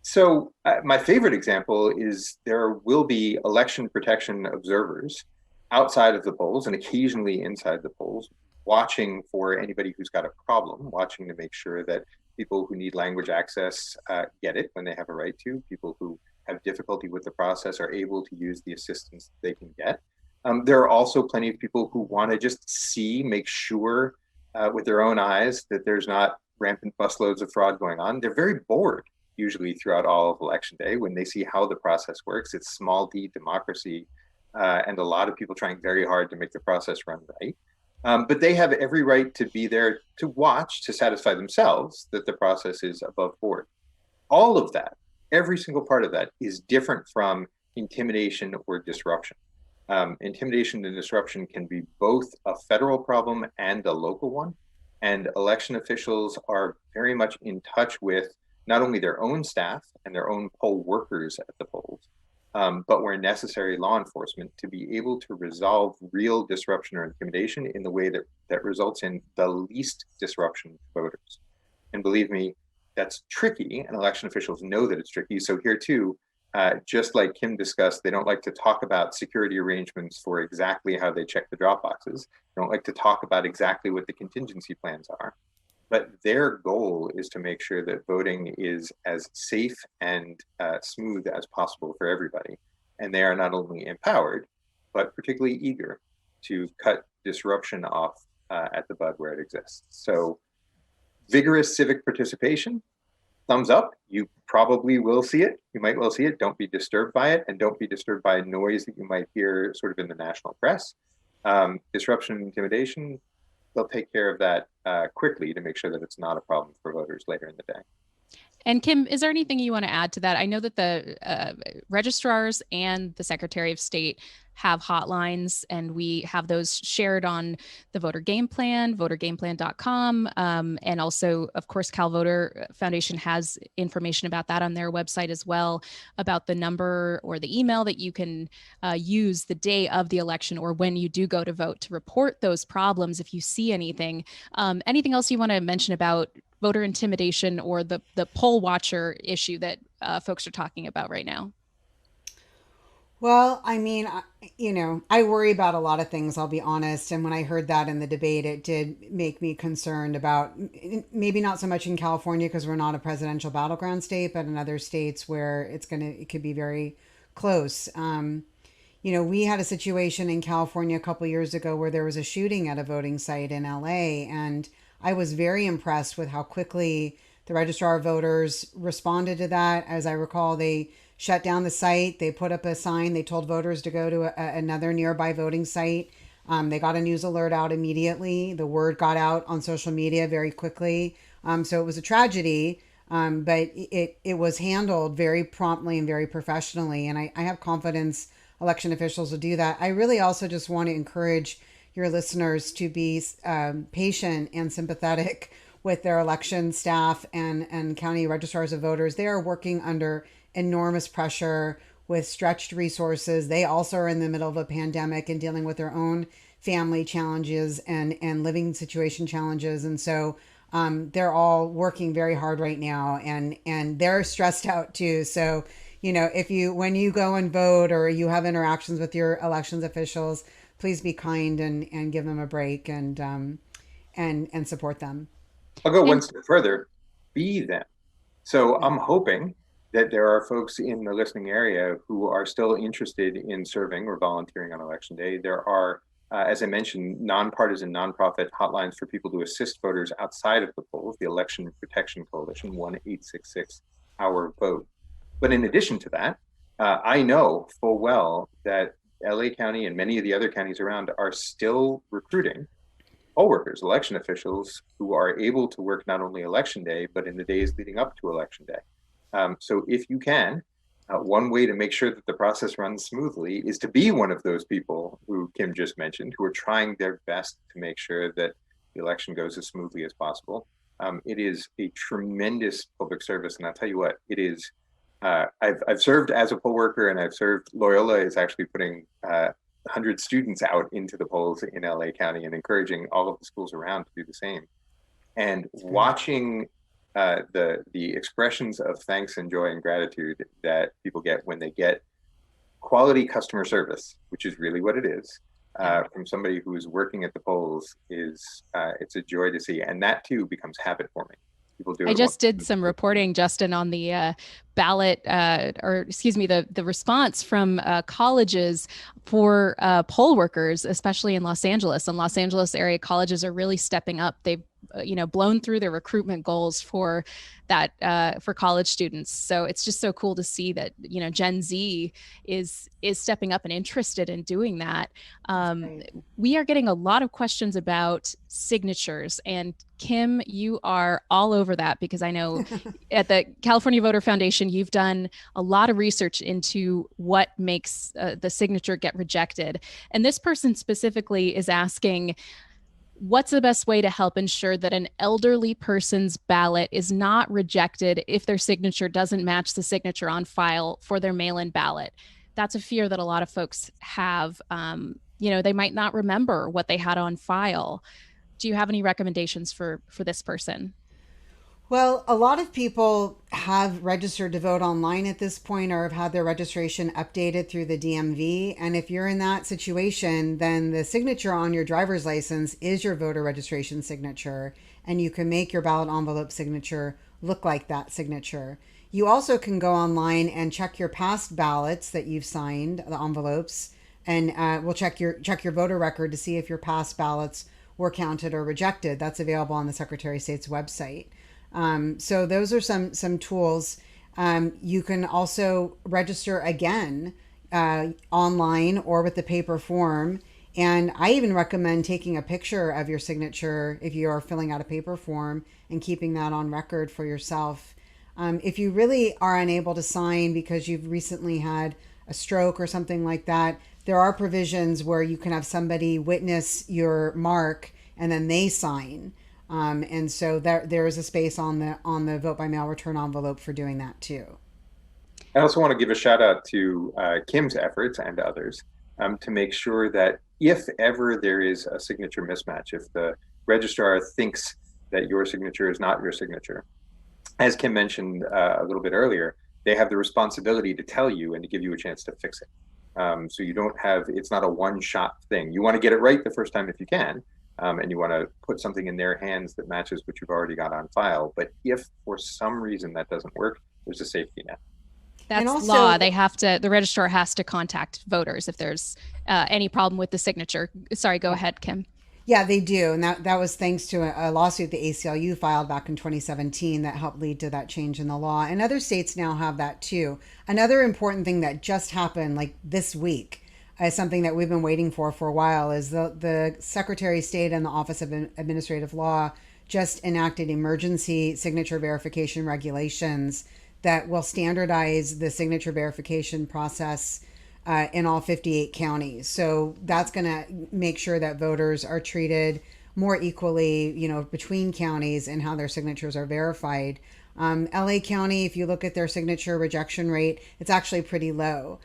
So my favorite example is there will be election protection observers outside of the polls and occasionally inside the polls, watching for anybody who's got a problem, watching to make sure that people who need language access get it when they have a right to, people who have difficulty with the process are able to use the assistance they can get. There are also plenty of people who want to just see, make sure with their own eyes that there's not rampant busloads of fraud going on. They're very bored usually throughout all of election day when they see how the process works. It's small d democracy, and a lot of people trying very hard to make the process run right. But they have every right to be there to watch, to satisfy themselves that the process is above board. All of that, every single part of that, is different from intimidation or disruption. Intimidation and disruption can be both a federal problem and a local one. And election officials are very much in touch with not only their own staff and their own poll workers at the polls, but where necessary, law enforcement, to be able to resolve real disruption or intimidation in the way that results in the least disruption to voters. And believe me, that's tricky, and election officials know that it's tricky. So here too, just like Kim discussed, they don't like to talk about security arrangements for exactly how they check the Dropboxes. They don't like to talk about exactly what the contingency plans are. But their goal is to make sure that voting is as safe and smooth as possible for everybody. And they are not only empowered, but particularly eager to cut disruption off at the bud where it exists. So vigorous civic participation, thumbs up. You probably will see it. You might well see it. Don't be disturbed by it, and don't be disturbed by noise that you might hear sort of in the national press. Disruption and intimidation, they'll take care of that quickly to make sure that it's not a problem for voters later in the day. And Kim, is there anything you want to add to that? I know that the registrars and the Secretary of State have hotlines, and we have those shared on the Voter Game Plan, votergameplan.com. And also, of course, Cal Voter Foundation has information about that on their website as well, about the number or the email that you can use the day of the election or when you do go to vote to report those problems if you see anything. Anything else you want to mention about voter intimidation or the poll watcher issue that folks are talking about right now? Well, I mean, I worry about a lot of things, I'll be honest. And when I heard that in the debate, it did make me concerned about maybe not so much in California because we're not a presidential battleground state, but in other states where it could be very close. We had a situation in California a couple years ago where there was a shooting at a voting site in LA, and I was very impressed with how quickly the registrar of voters responded to that. As I recall, they shut down the site. They put up a sign. They told voters to go to another nearby voting site. They got a news alert out immediately. The word got out on social media very quickly. So it was a tragedy, but it was handled very promptly and very professionally. And I have confidence election officials will do that. I really also just want to encourage your listeners to be patient and sympathetic with their election staff and county registrars of voters. They are working under enormous pressure with stretched resources. They also are in the middle of a pandemic and dealing with their own family challenges and living situation challenges. And so they're all working very hard right now, and they're stressed out too. So, when you go and vote or you have interactions with your elections officials, please be kind and give them a break and support them. I'll go one step further. Be them. So I'm hoping that there are folks in the listening area who are still interested in serving or volunteering on election day. There are, as I mentioned, nonpartisan, nonprofit hotlines for people to assist voters outside of the polls, the Election Protection Coalition, 1-866-OUR-VOTE. But in addition to that, I know full well that LA County and many of the other counties around are still recruiting poll workers, election officials who are able to work not only election day, but in the days leading up to election day. So if you can, one way to make sure that the process runs smoothly is to be one of those people who Kim just mentioned, who are trying their best to make sure that the election goes as smoothly as possible. It is a tremendous public service. And I'll tell you what, it is. I've served as a poll worker, and I've served. Loyola is actually putting 100 students out into the polls in LA County and encouraging all of the schools around to do the same. And watching the expressions of thanks and joy and gratitude that people get when they get quality customer service, which is really what it is, from somebody who's working at the polls, is it's a joy to see, and that too becomes habit forming. People do. I just did some reporting, Justin, on the ballot, the response from colleges for poll workers, especially in Los Angeles. In Los Angeles area, colleges are really stepping up. They've blown through their recruitment goals for that for college students. So it's just so cool to see that Gen Z is stepping up and interested in doing that. Right. We are getting a lot of questions about signatures, and Kim, you are all over that, because I know at the California Voter Foundation, you've done a lot of research into what makes the signature get rejected. And this person specifically is asking, what's the best way to help ensure that an elderly person's ballot is not rejected if their signature doesn't match the signature on file for their mail-in ballot? That's a fear that a lot of folks have. They might not remember what they had on file. Do you have any recommendations for this person? Well, a lot of people have registered to vote online at this point, or have had their registration updated through the DMV. And if you're in that situation, then the signature on your driver's license is your voter registration signature, and you can make your ballot envelope signature look like that signature. You also can go online and check your past ballots that you've signed, the envelopes, and we'll check your voter record to see if your past ballots were counted or rejected. That's available on the Secretary of State's website. So those are some tools. You can also register again online or with the paper form. And I even recommend taking a picture of your signature if you are filling out a paper form and keeping that on record for yourself. If you really are unable to sign because you've recently had a stroke or something like that, there are provisions where you can have somebody witness your mark and then they sign. And so there is a space on the vote by mail return envelope for doing that too. I also want to give a shout out to Kim's efforts and others to make sure that if ever there is a signature mismatch, if the registrar thinks that your signature is not your signature, as Kim mentioned a little bit earlier, they have the responsibility to tell you and to give you a chance to fix it. So you don't have, it's not a one-shot thing. You want to get it right the first time if you can. And you want to put something in their hands that matches what you've already got on file. But if for some reason that doesn't work, there's a safety net. That's also, law. The registrar has to contact voters if there's any problem with the signature. Sorry, go ahead, Kim. Yeah, they do. And that was thanks to a lawsuit the ACLU filed back in 2017 that helped lead to that change in the law. And other states now have that too. Another important thing that just happened like this week is something that we've been waiting for a while, is the Secretary of State and the Office of Administrative Law just enacted emergency signature verification regulations that will standardize the signature verification process in all 58 counties. So that's going to make sure that voters are treated more equally, between counties and how their signatures are verified. LA County, if you look at their signature rejection rate, it's actually pretty low.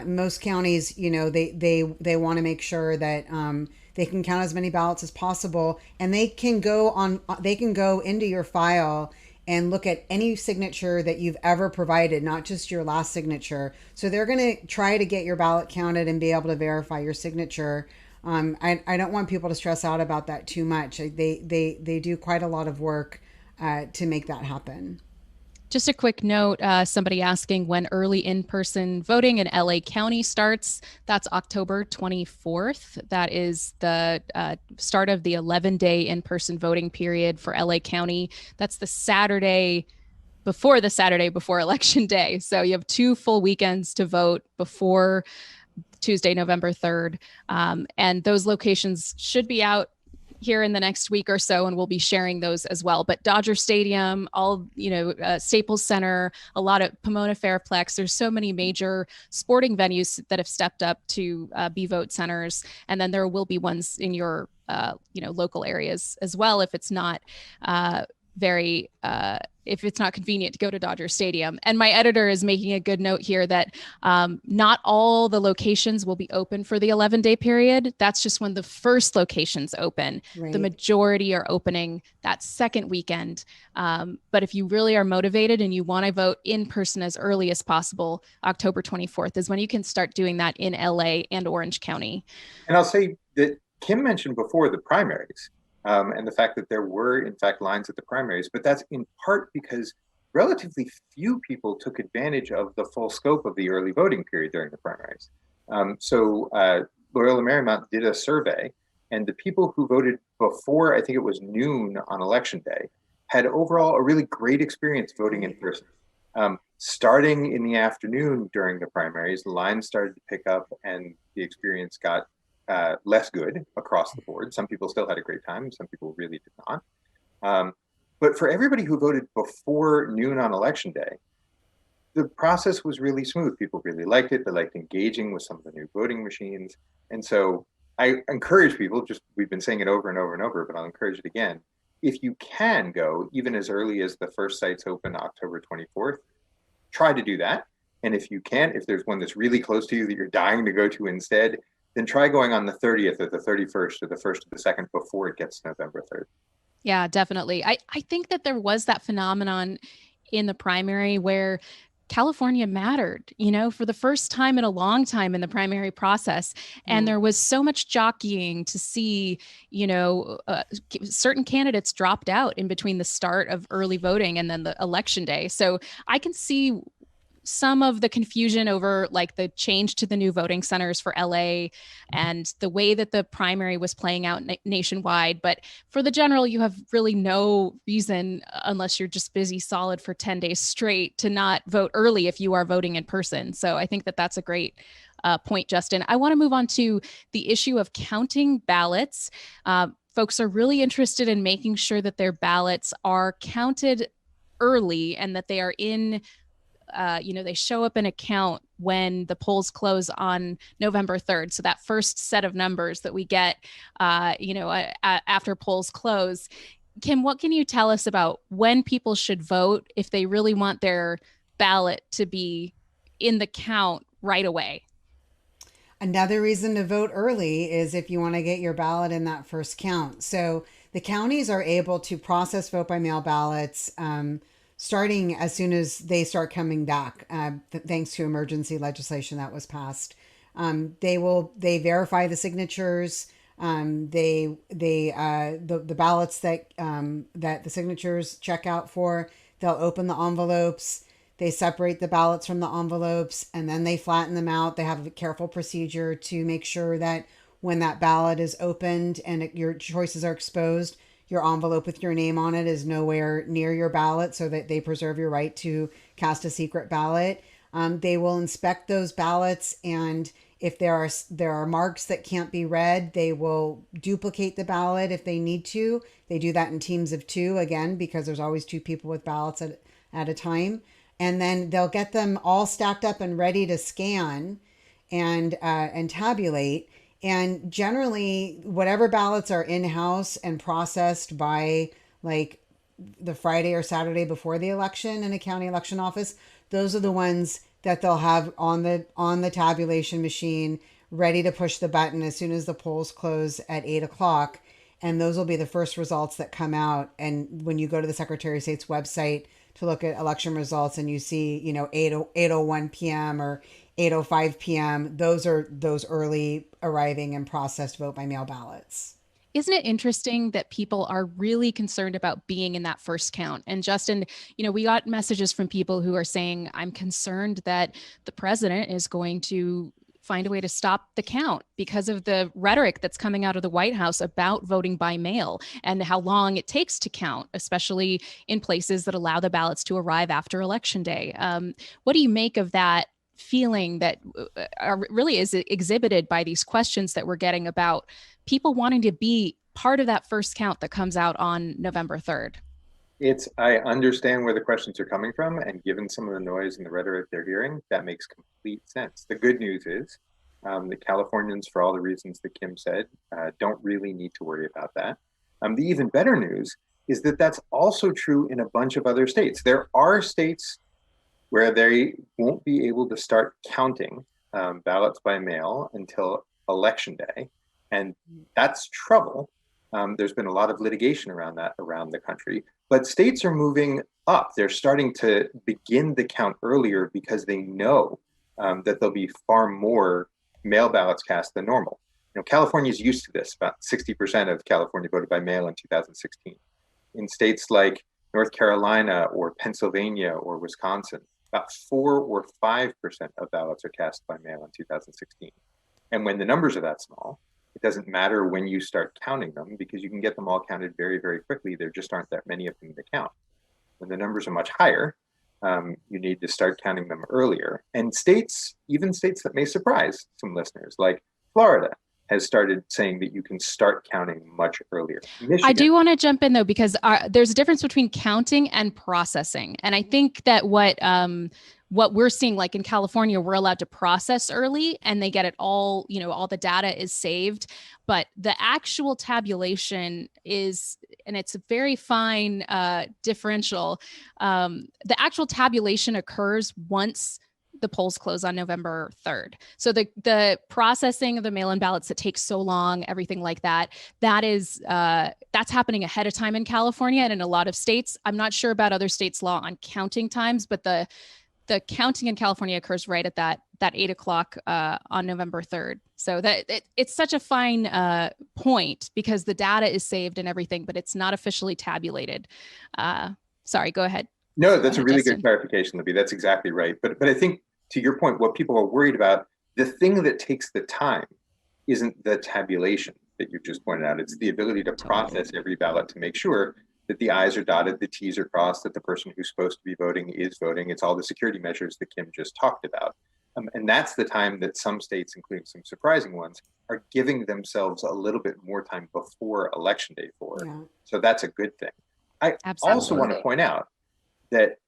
Most counties, they want to make sure that they can count as many ballots as possible, and they can go into your file and look at any signature that you've ever provided, not just your last signature. So they're going to try to get your ballot counted and be able to verify your signature. I don't want people to stress out about that too much. They do quite a lot of work to make that happen. Just a quick note, somebody asking when early in-person voting in LA County starts. That's October 24th. That is the start of the 11-day in-person voting period for LA County. That's the Saturday before Election Day. So you have 2 full weekends to vote before Tuesday, November 3rd. And those locations should be out here in the next week or so, and we'll be sharing those as well. But Dodger Stadium, Staples Center, a lot of Pomona Fairplex, there's so many major sporting venues that have stepped up to be vote centers. And then there will be ones in your local areas as well if it's not very, if it's not convenient to go to Dodger Stadium. And my editor is making a good note here that not all the locations will be open for the 11-day period. That's just when the first locations open. Right. The majority are opening that second weekend. But if you really are motivated and you want to vote in person as early as possible, October 24th is when you can start doing that in LA and Orange County. And I'll say that Kim mentioned before the primaries. And the fact that there were, in fact, lines at the primaries, but that's in part because relatively few people took advantage of the full scope of the early voting period during the primaries. So Loyola Marymount did a survey, and the people who voted before, I think it was noon on election day, had overall a really great experience voting in person. Starting in the afternoon during the primaries, the lines started to pick up and the experience got less good across the board. Some people still had a great time. Some people really did not. But for everybody who voted before noon on election day, the process was really smooth. People really liked it. They liked engaging with some of the new voting machines. And so I encourage people, we've been saying it over and over and over, but I'll encourage it again. If you can go, even as early as the first sites open October 24th, try to do that. And if you can't, if there's one that's really close to you that you're dying to go to instead, then try going on the 30th or the 31st or the 1st or the 2nd before it gets November 3rd. Yeah, definitely. I think that there was that phenomenon in the primary where California mattered, for the first time in a long time in the primary process. And there was so much jockeying to see, certain candidates dropped out in between the start of early voting and then the election day. So I can see some of the confusion over like the change to the new voting centers for LA and the way that the primary was playing out nationwide. But for the general, you have really no reason, unless you're just busy solid for 10 days straight, to not vote early if you are voting in person. So I think that that's a great point, Justin. I want to move on to the issue of counting ballots. Folks are really interested in making sure that their ballots are counted early and that they are in they show up in a count when the polls close on November 3rd. So that first set of numbers that we get, after polls close. Kim, what can you tell us about when people should vote if they really want their ballot to be in the count right away? Another reason to vote early is if you want to get your ballot in that first count. So the counties are able to process vote by mail ballots starting as soon as they start coming back, thanks to emergency legislation that was passed. They verify the signatures. The ballots that the signatures check out for. They'll open the envelopes. They separate the ballots from the envelopes, and then they flatten them out. They have a careful procedure to make sure that when that ballot is opened and your choices are exposed, your envelope with your name on it is nowhere near your ballot, so that they preserve your right to cast a secret ballot. They will inspect those ballots, and if there are marks that can't be read, they will duplicate the ballot if they need to. They do that in teams of two, again, because there's always two people with ballots at a time. And then they'll get them all stacked up and ready to scan and tabulate. And generally, whatever ballots are in-house and processed by like the Friday or Saturday before the election in a county election office, those are the ones that they'll have on the tabulation machine, ready to push the button as soon as the polls close at 8 o'clock. And those will be the first results that come out. And when you go to the Secretary of State's website to look at election results and you see, 8:01 p.m. or 8:05 p.m., those are those early arriving and processed vote by mail ballots. Isn't it interesting that people are really concerned about being in that first count? And Justin, we got messages from people who are saying, I'm concerned that the president is going to find a way to stop the count because of the rhetoric that's coming out of the White House about voting by mail and how long it takes to count, especially in places that allow the ballots to arrive after Election Day. What do you make of that feeling that really is exhibited by these questions that we're getting about people wanting to be part of that first count that comes out on November 3rd? I understand where the questions are coming from, and given some of the noise and the rhetoric they're hearing, that makes complete sense. The good news is that Californians, for all the reasons that Kim said, don't really need to worry about that. The even better news is that that's also true in a bunch of other states. There are states where they won't be able to start counting ballots by mail until election day. And that's trouble. There's been a lot of litigation around that around the country, but states are moving up. They're starting to begin the count earlier because they know that there'll be far more mail ballots cast than normal. California's used to this. About 60% of California voted by mail in 2016. In states like North Carolina or Pennsylvania or Wisconsin, about 4 or 5% of ballots are cast by mail in 2016. And when the numbers are that small, it doesn't matter when you start counting them because you can get them all counted very, very quickly. There just aren't that many of them to count. When the numbers are much higher, you need to start counting them earlier. And states, even states that may surprise some listeners, like Florida, has started saying that you can start counting much earlier. Michigan, I do want to jump in though, because there's a difference between counting and processing. And I think that what we're seeing, like in California, we're allowed to process early and they get it all, all the data is saved, but the actual tabulation is, and it's a very fine differential. The actual tabulation occurs once the polls close on November 3rd. So the processing of the mail-in ballots that takes so long, everything like that, that's happening ahead of time in California and in a lot of states. I'm not sure about other states' law on counting times, but the counting in California occurs right at that 8 o'clock on November 3rd. So that it's such a fine point because the data is saved and everything, but it's not officially tabulated. Sorry, go ahead. No, that's a really good clarification, Libby. That's exactly right. But I think to your point, what people are worried about, the thing that takes the time isn't the tabulation that you just pointed out. It's the ability to process every ballot to make sure that the I's are dotted, the T's are crossed, that the person who's supposed to be voting is voting. It's all the security measures that Kim just talked about. And that's the time that some states, including some surprising ones, are giving themselves a little bit more time before election day for. Yeah. So that's a good thing. I also want to point out that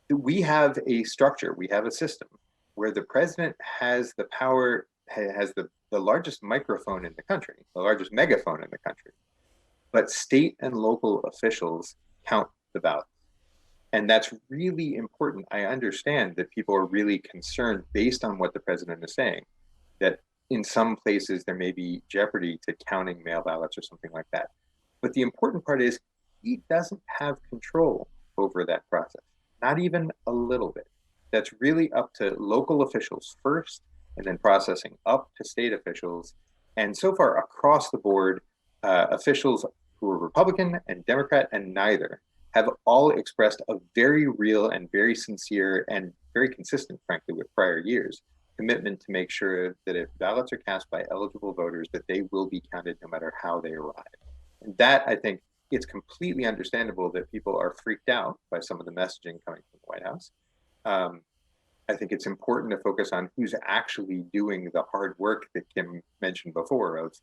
we have a structure, we have a system where the president has the power, has the largest microphone in the country, the largest megaphone in the country, but state and local officials count the ballots. And that's really important. I understand that people are really concerned based on what the president is saying, that in some places there may be jeopardy to counting mail ballots or something like that. But the important part is he doesn't have control over that process, not even a little bit. That's really up to local officials first, and then processing up to state officials. And so far across the board, officials who are Republican and Democrat and neither have all expressed a very real and very sincere and very consistent, frankly, with prior years, commitment to make sure that if ballots are cast by eligible voters, that they will be counted no matter how they arrive. And that, I think, it's completely understandable that people are freaked out by some of the messaging coming from the White House. I think it's important to focus on who's actually doing the hard work that Kim mentioned before of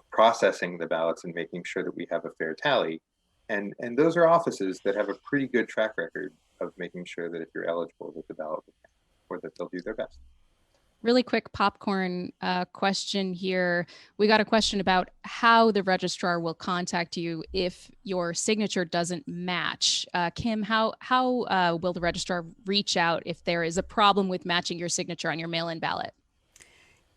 processing the ballots and making sure that we have a fair tally. And those are offices that have a pretty good track record of making sure that if you're eligible, that the ballot will count, or that they'll do their best. Really quick popcorn question here. We got a question about how the registrar will contact you if your signature doesn't match. Kim, how will the registrar reach out if there is a problem with matching your signature on your mail-in ballot?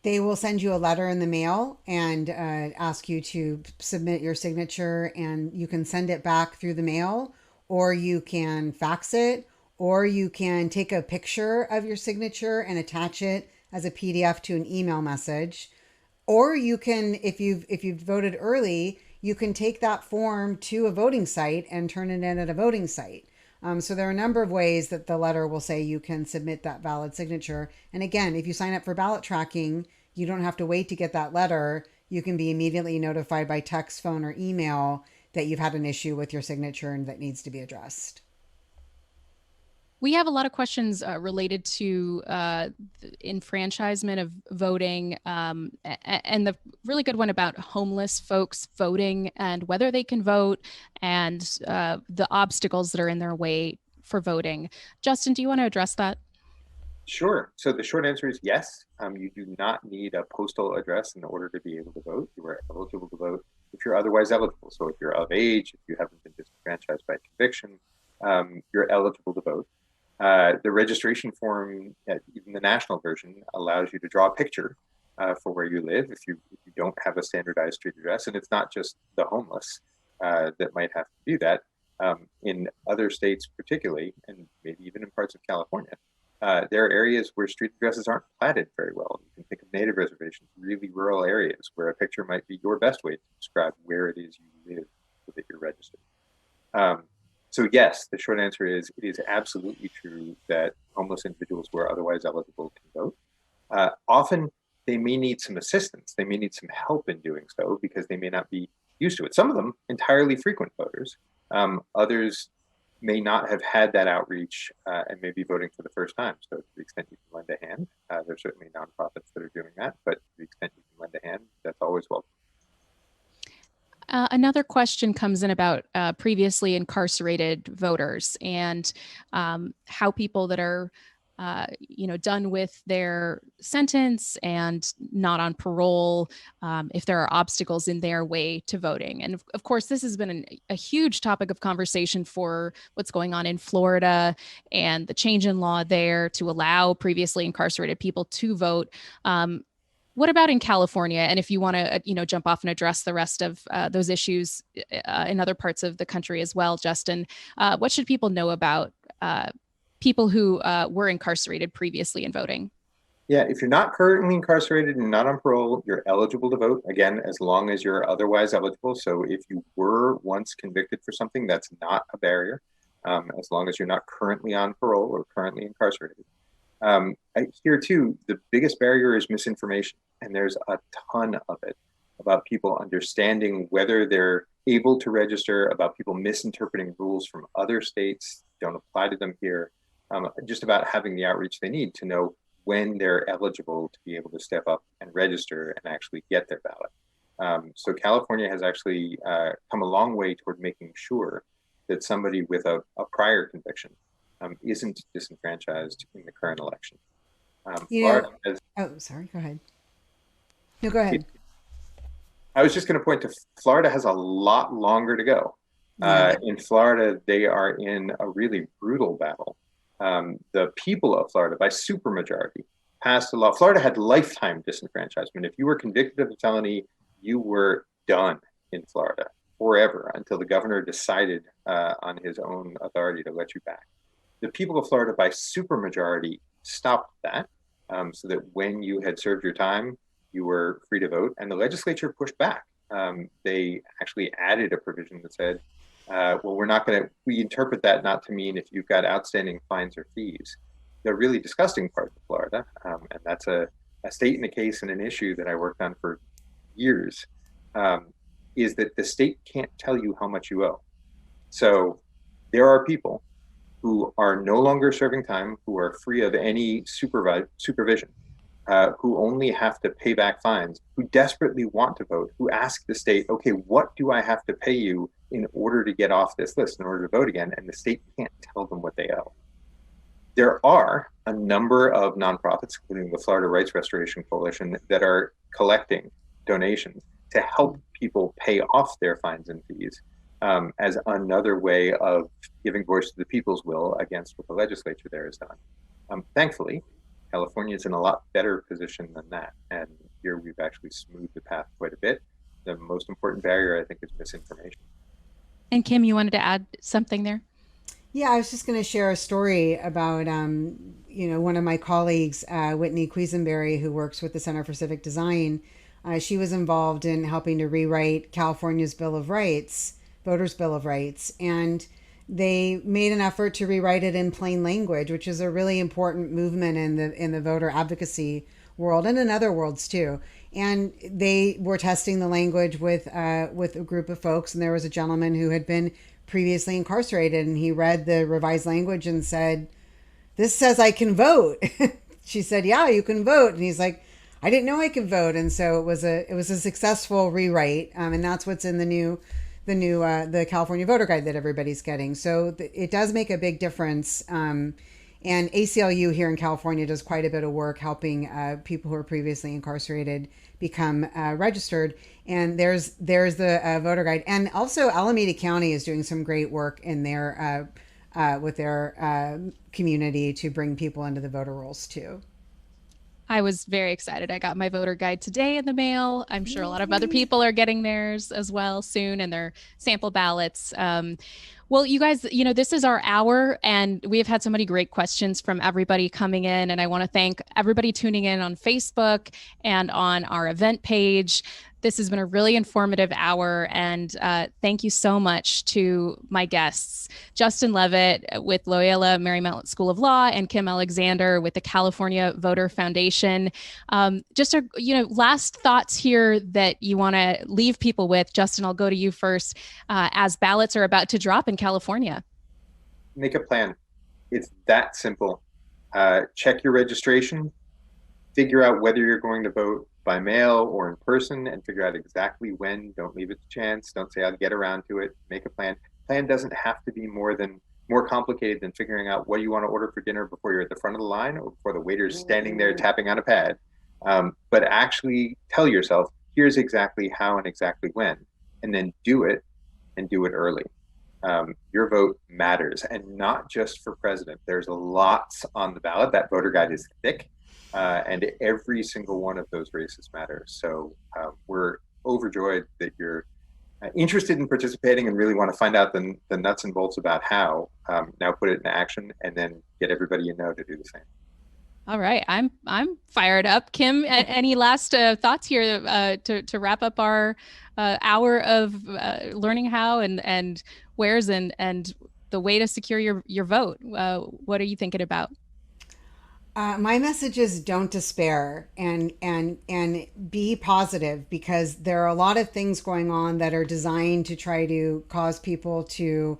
They will send you a letter in the mail and ask you to submit your signature, and you can send it back through the mail, or you can fax it, or you can take a picture of your signature and attach it as a PDF to an email message. Or you can, if you've voted early, you can take that form to a voting site and turn it in at a voting site. So there are a number of ways that the letter will say you can submit that valid signature. And again, if you sign up for ballot tracking, you don't have to wait to get that letter. You can be immediately notified by text, phone, or email that you've had an issue with your signature and that needs to be addressed. We have a lot of questions related to the enfranchisement of voting, and the really good one about homeless folks voting and whether they can vote, and the obstacles that are in their way for voting. Justin, do you want to address that? Sure. So the short answer is yes. You do not need a postal address in order to be able to vote. You are eligible to vote if you're otherwise eligible. So if you're of age, if you haven't been disenfranchised by conviction, you're eligible to vote. The registration form, even the national version, allows you to draw a picture for where you live if you don't have a standardized street address. And it's not just the homeless that might have to do that. In other states particularly, and maybe even in parts of California, there are areas where street addresses aren't platted very well. You can think of native reservations, really rural areas where a picture might be your best way to describe where it is you live so that you're registered. So yes, the short answer is it is absolutely true that homeless individuals who are otherwise eligible can vote. Often they may need some assistance. They may need some help in doing so because they may not be used to it. Some of them entirely frequent voters. Others may not have had that outreach and may be voting for the first time. So to the extent you can lend a hand, there's certainly nonprofits that are doing that, but to the extent you can lend a hand, that's always welcome. Another question comes in about previously incarcerated voters and how people that are done with their sentence and not on parole, if there are obstacles in their way to voting. And of course, this has been a huge topic of conversation for what's going on in Florida and the change in law there to allow previously incarcerated people to vote. What about in California? And if you want to, jump off and address the rest of those issues in other parts of the country as well, Justin, what should people know about people who were incarcerated previously in voting? Yeah, if you're not currently incarcerated and not on parole, you're eligible to vote, again, as long as you're otherwise eligible. So if you were once convicted for something, that's not a barrier, as long as you're not currently on parole or currently incarcerated. Here too, the biggest barrier is misinformation, and there's a ton of it about people understanding whether they're able to register, about people misinterpreting rules from other states, don't apply to them here. Just about having the outreach they need to know when they're eligible to be able to step up and register and actually get their ballot. So California has actually come a long way toward making sure that somebody with a prior conviction isn't disenfranchised in the current election. Sorry, go ahead. No, go ahead. I was just going to point to Florida has a lot longer to go. In Florida, they are in a really brutal battle. The people of Florida, by supermajority, passed a law. Florida had lifetime disenfranchisement. If you were convicted of a felony, you were done in Florida forever until the governor decided on his own authority to let you back. The people of Florida, by supermajority, stopped that so that when you had served your time, you were free to vote. And the legislature pushed back. They actually added a provision that said, we interpret that not to mean if you've got outstanding fines or fees. The really disgusting part of Florida, and that's a state and a case and an issue that I worked on for years, is that the state can't tell you how much you owe. So there are people who are no longer serving time, who are free of any supervision, who only have to pay back fines, who desperately want to vote, who ask the state, okay, what do I have to pay you in order to get off this list, in order to vote again? And the state can't tell them what they owe. There are a number of nonprofits, including the Florida Rights Restoration Coalition, that are collecting donations to help people pay off their fines and fees as another way of giving voice to the people's will against what the legislature there has done. Thankfully, California is in a lot better position than that. And here we've actually smoothed the path quite a bit. The most important barrier, I think, is misinformation. And Kim, you wanted to add something there? Yeah, I was just going to share a story about, one of my colleagues, Whitney Quisenberry, who works with the Center for Civic Design. She was involved in helping to rewrite California's Bill of Rights, Voters' Bill of Rights. And they made an effort to rewrite it in plain language, which is a really important movement in the voter advocacy world and in other worlds too. And they were testing the language with a group of folks, and there was a gentleman who had been previously incarcerated, and he read the revised language and said, "This says I can vote." She said, "Yeah, you can vote," and he's like, "I didn't know I could vote." And so it was a successful rewrite, and that's what's in the California Voter Guide that everybody's getting. So it does make a big difference. And And ACLU here in California does quite a bit of work helping people who are previously incarcerated become registered. And there's the voter guide. And also Alameda County is doing some great work in their with their community to bring people into the voter rolls too. I was very excited. I got my voter guide today in the mail. I'm sure a lot of other people are getting theirs as well soon, and their sample ballots. Well, you guys, this is our hour, and we have had so many great questions from everybody coming in. And I want to thank everybody tuning in on Facebook and on our event page. This has been a really informative hour, and thank you so much to my guests, Justin Levitt with Loyola Marymount School of Law and Kim Alexander with the California Voter Foundation. Just last thoughts here that you want to leave people with. Justin, I'll go to you first. As ballots are about to drop in California, make a plan. It's that simple. Check your registration, figure out whether you're going to vote by mail or in person, and figure out exactly when. Don't leave it to chance. Don't say I'll get around to it. Make a plan. Plan doesn't have to be more complicated than figuring out what you want to order for dinner before you're at the front of the line or before the waiter's standing there tapping on a pad. But actually tell yourself, here's exactly how and exactly when, and then do it, and do it early. Your vote matters, and not just for president. There's lots on the ballot. That voter guide is thick. And every single one of those races matters. So we're overjoyed that you're interested in participating and really want to find out the nuts and bolts about how. Now put it in action, and then get everybody you know to do the same. All right, I'm fired up. Kim, any last thoughts here to wrap up our hour of learning how and where's and the way to secure your vote? What are you thinking about? My message is don't despair and be positive, because there are a lot of things going on that are designed to try to cause people to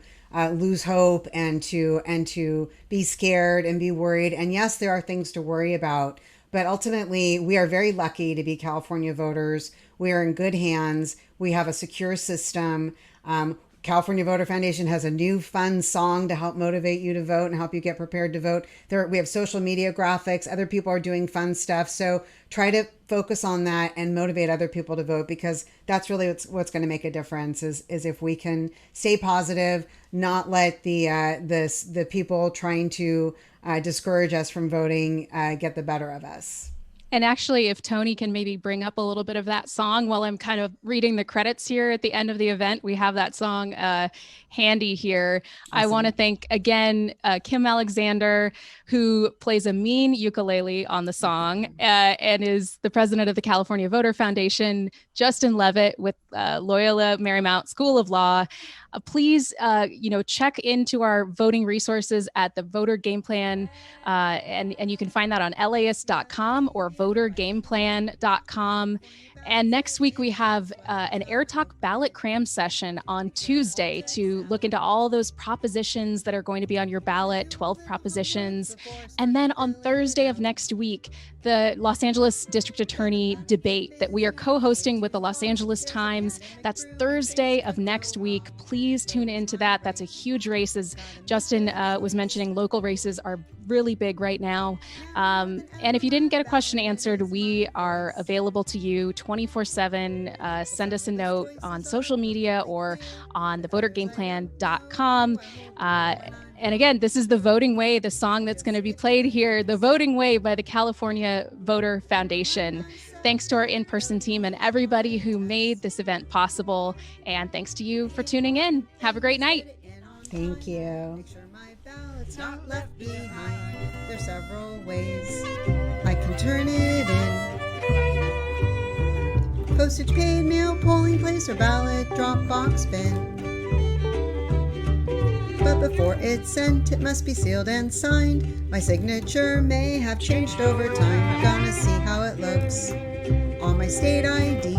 lose hope and to be scared and be worried. And yes, there are things to worry about, but ultimately we are very lucky to be California voters. We are in good hands. We have a secure system. California Voter Foundation has a new fun song to help motivate you to vote and help you get prepared to vote. We have social media graphics. Other people are doing fun stuff. So try to focus on that and motivate other people to vote, because that's really what's going to make a difference is if we can stay positive, not let the people trying to discourage us from voting get the better of us. And actually, if Tony can maybe bring up a little bit of that song while I'm kind of reading the credits here at the end of the event, we have that song handy here. Awesome. I want to thank again Kim Alexander, who plays a mean ukulele on the song and is the president of the California Voter Foundation, Justin Levitt with Loyola Marymount School of Law. Please, check into our voting resources at the Voter Game Plan, and you can find that on LAist.com or votergameplan.com. And next week we have an Air Talk ballot cram session on Tuesday to look into all those propositions that are going to be on your ballot, 12 propositions. And then on Thursday of next week, the Los Angeles District Attorney debate that we are co-hosting with the Los Angeles Times. That's Thursday of next week. Please tune into that. That's a huge race. As Justin was mentioning, local races are really big right now. And if you didn't get a question answered, we are available to you 24/7. Send us a note on social media or on the votergameplan.com. And again, this is The Voting Way, the song that's going to be played here, The Voting Way by the California Voter Foundation. Thanks to our in-person team and everybody who made this event possible. And thanks to you for tuning in. Have a great night. Thank you. Make sure my ballot's not left behind. There's several ways I can turn it in. Postage paid, mail, polling place, or ballot drop box bin. But before it's sent, it must be sealed and signed. My signature may have changed over time. Gonna see how it looks on my state ID.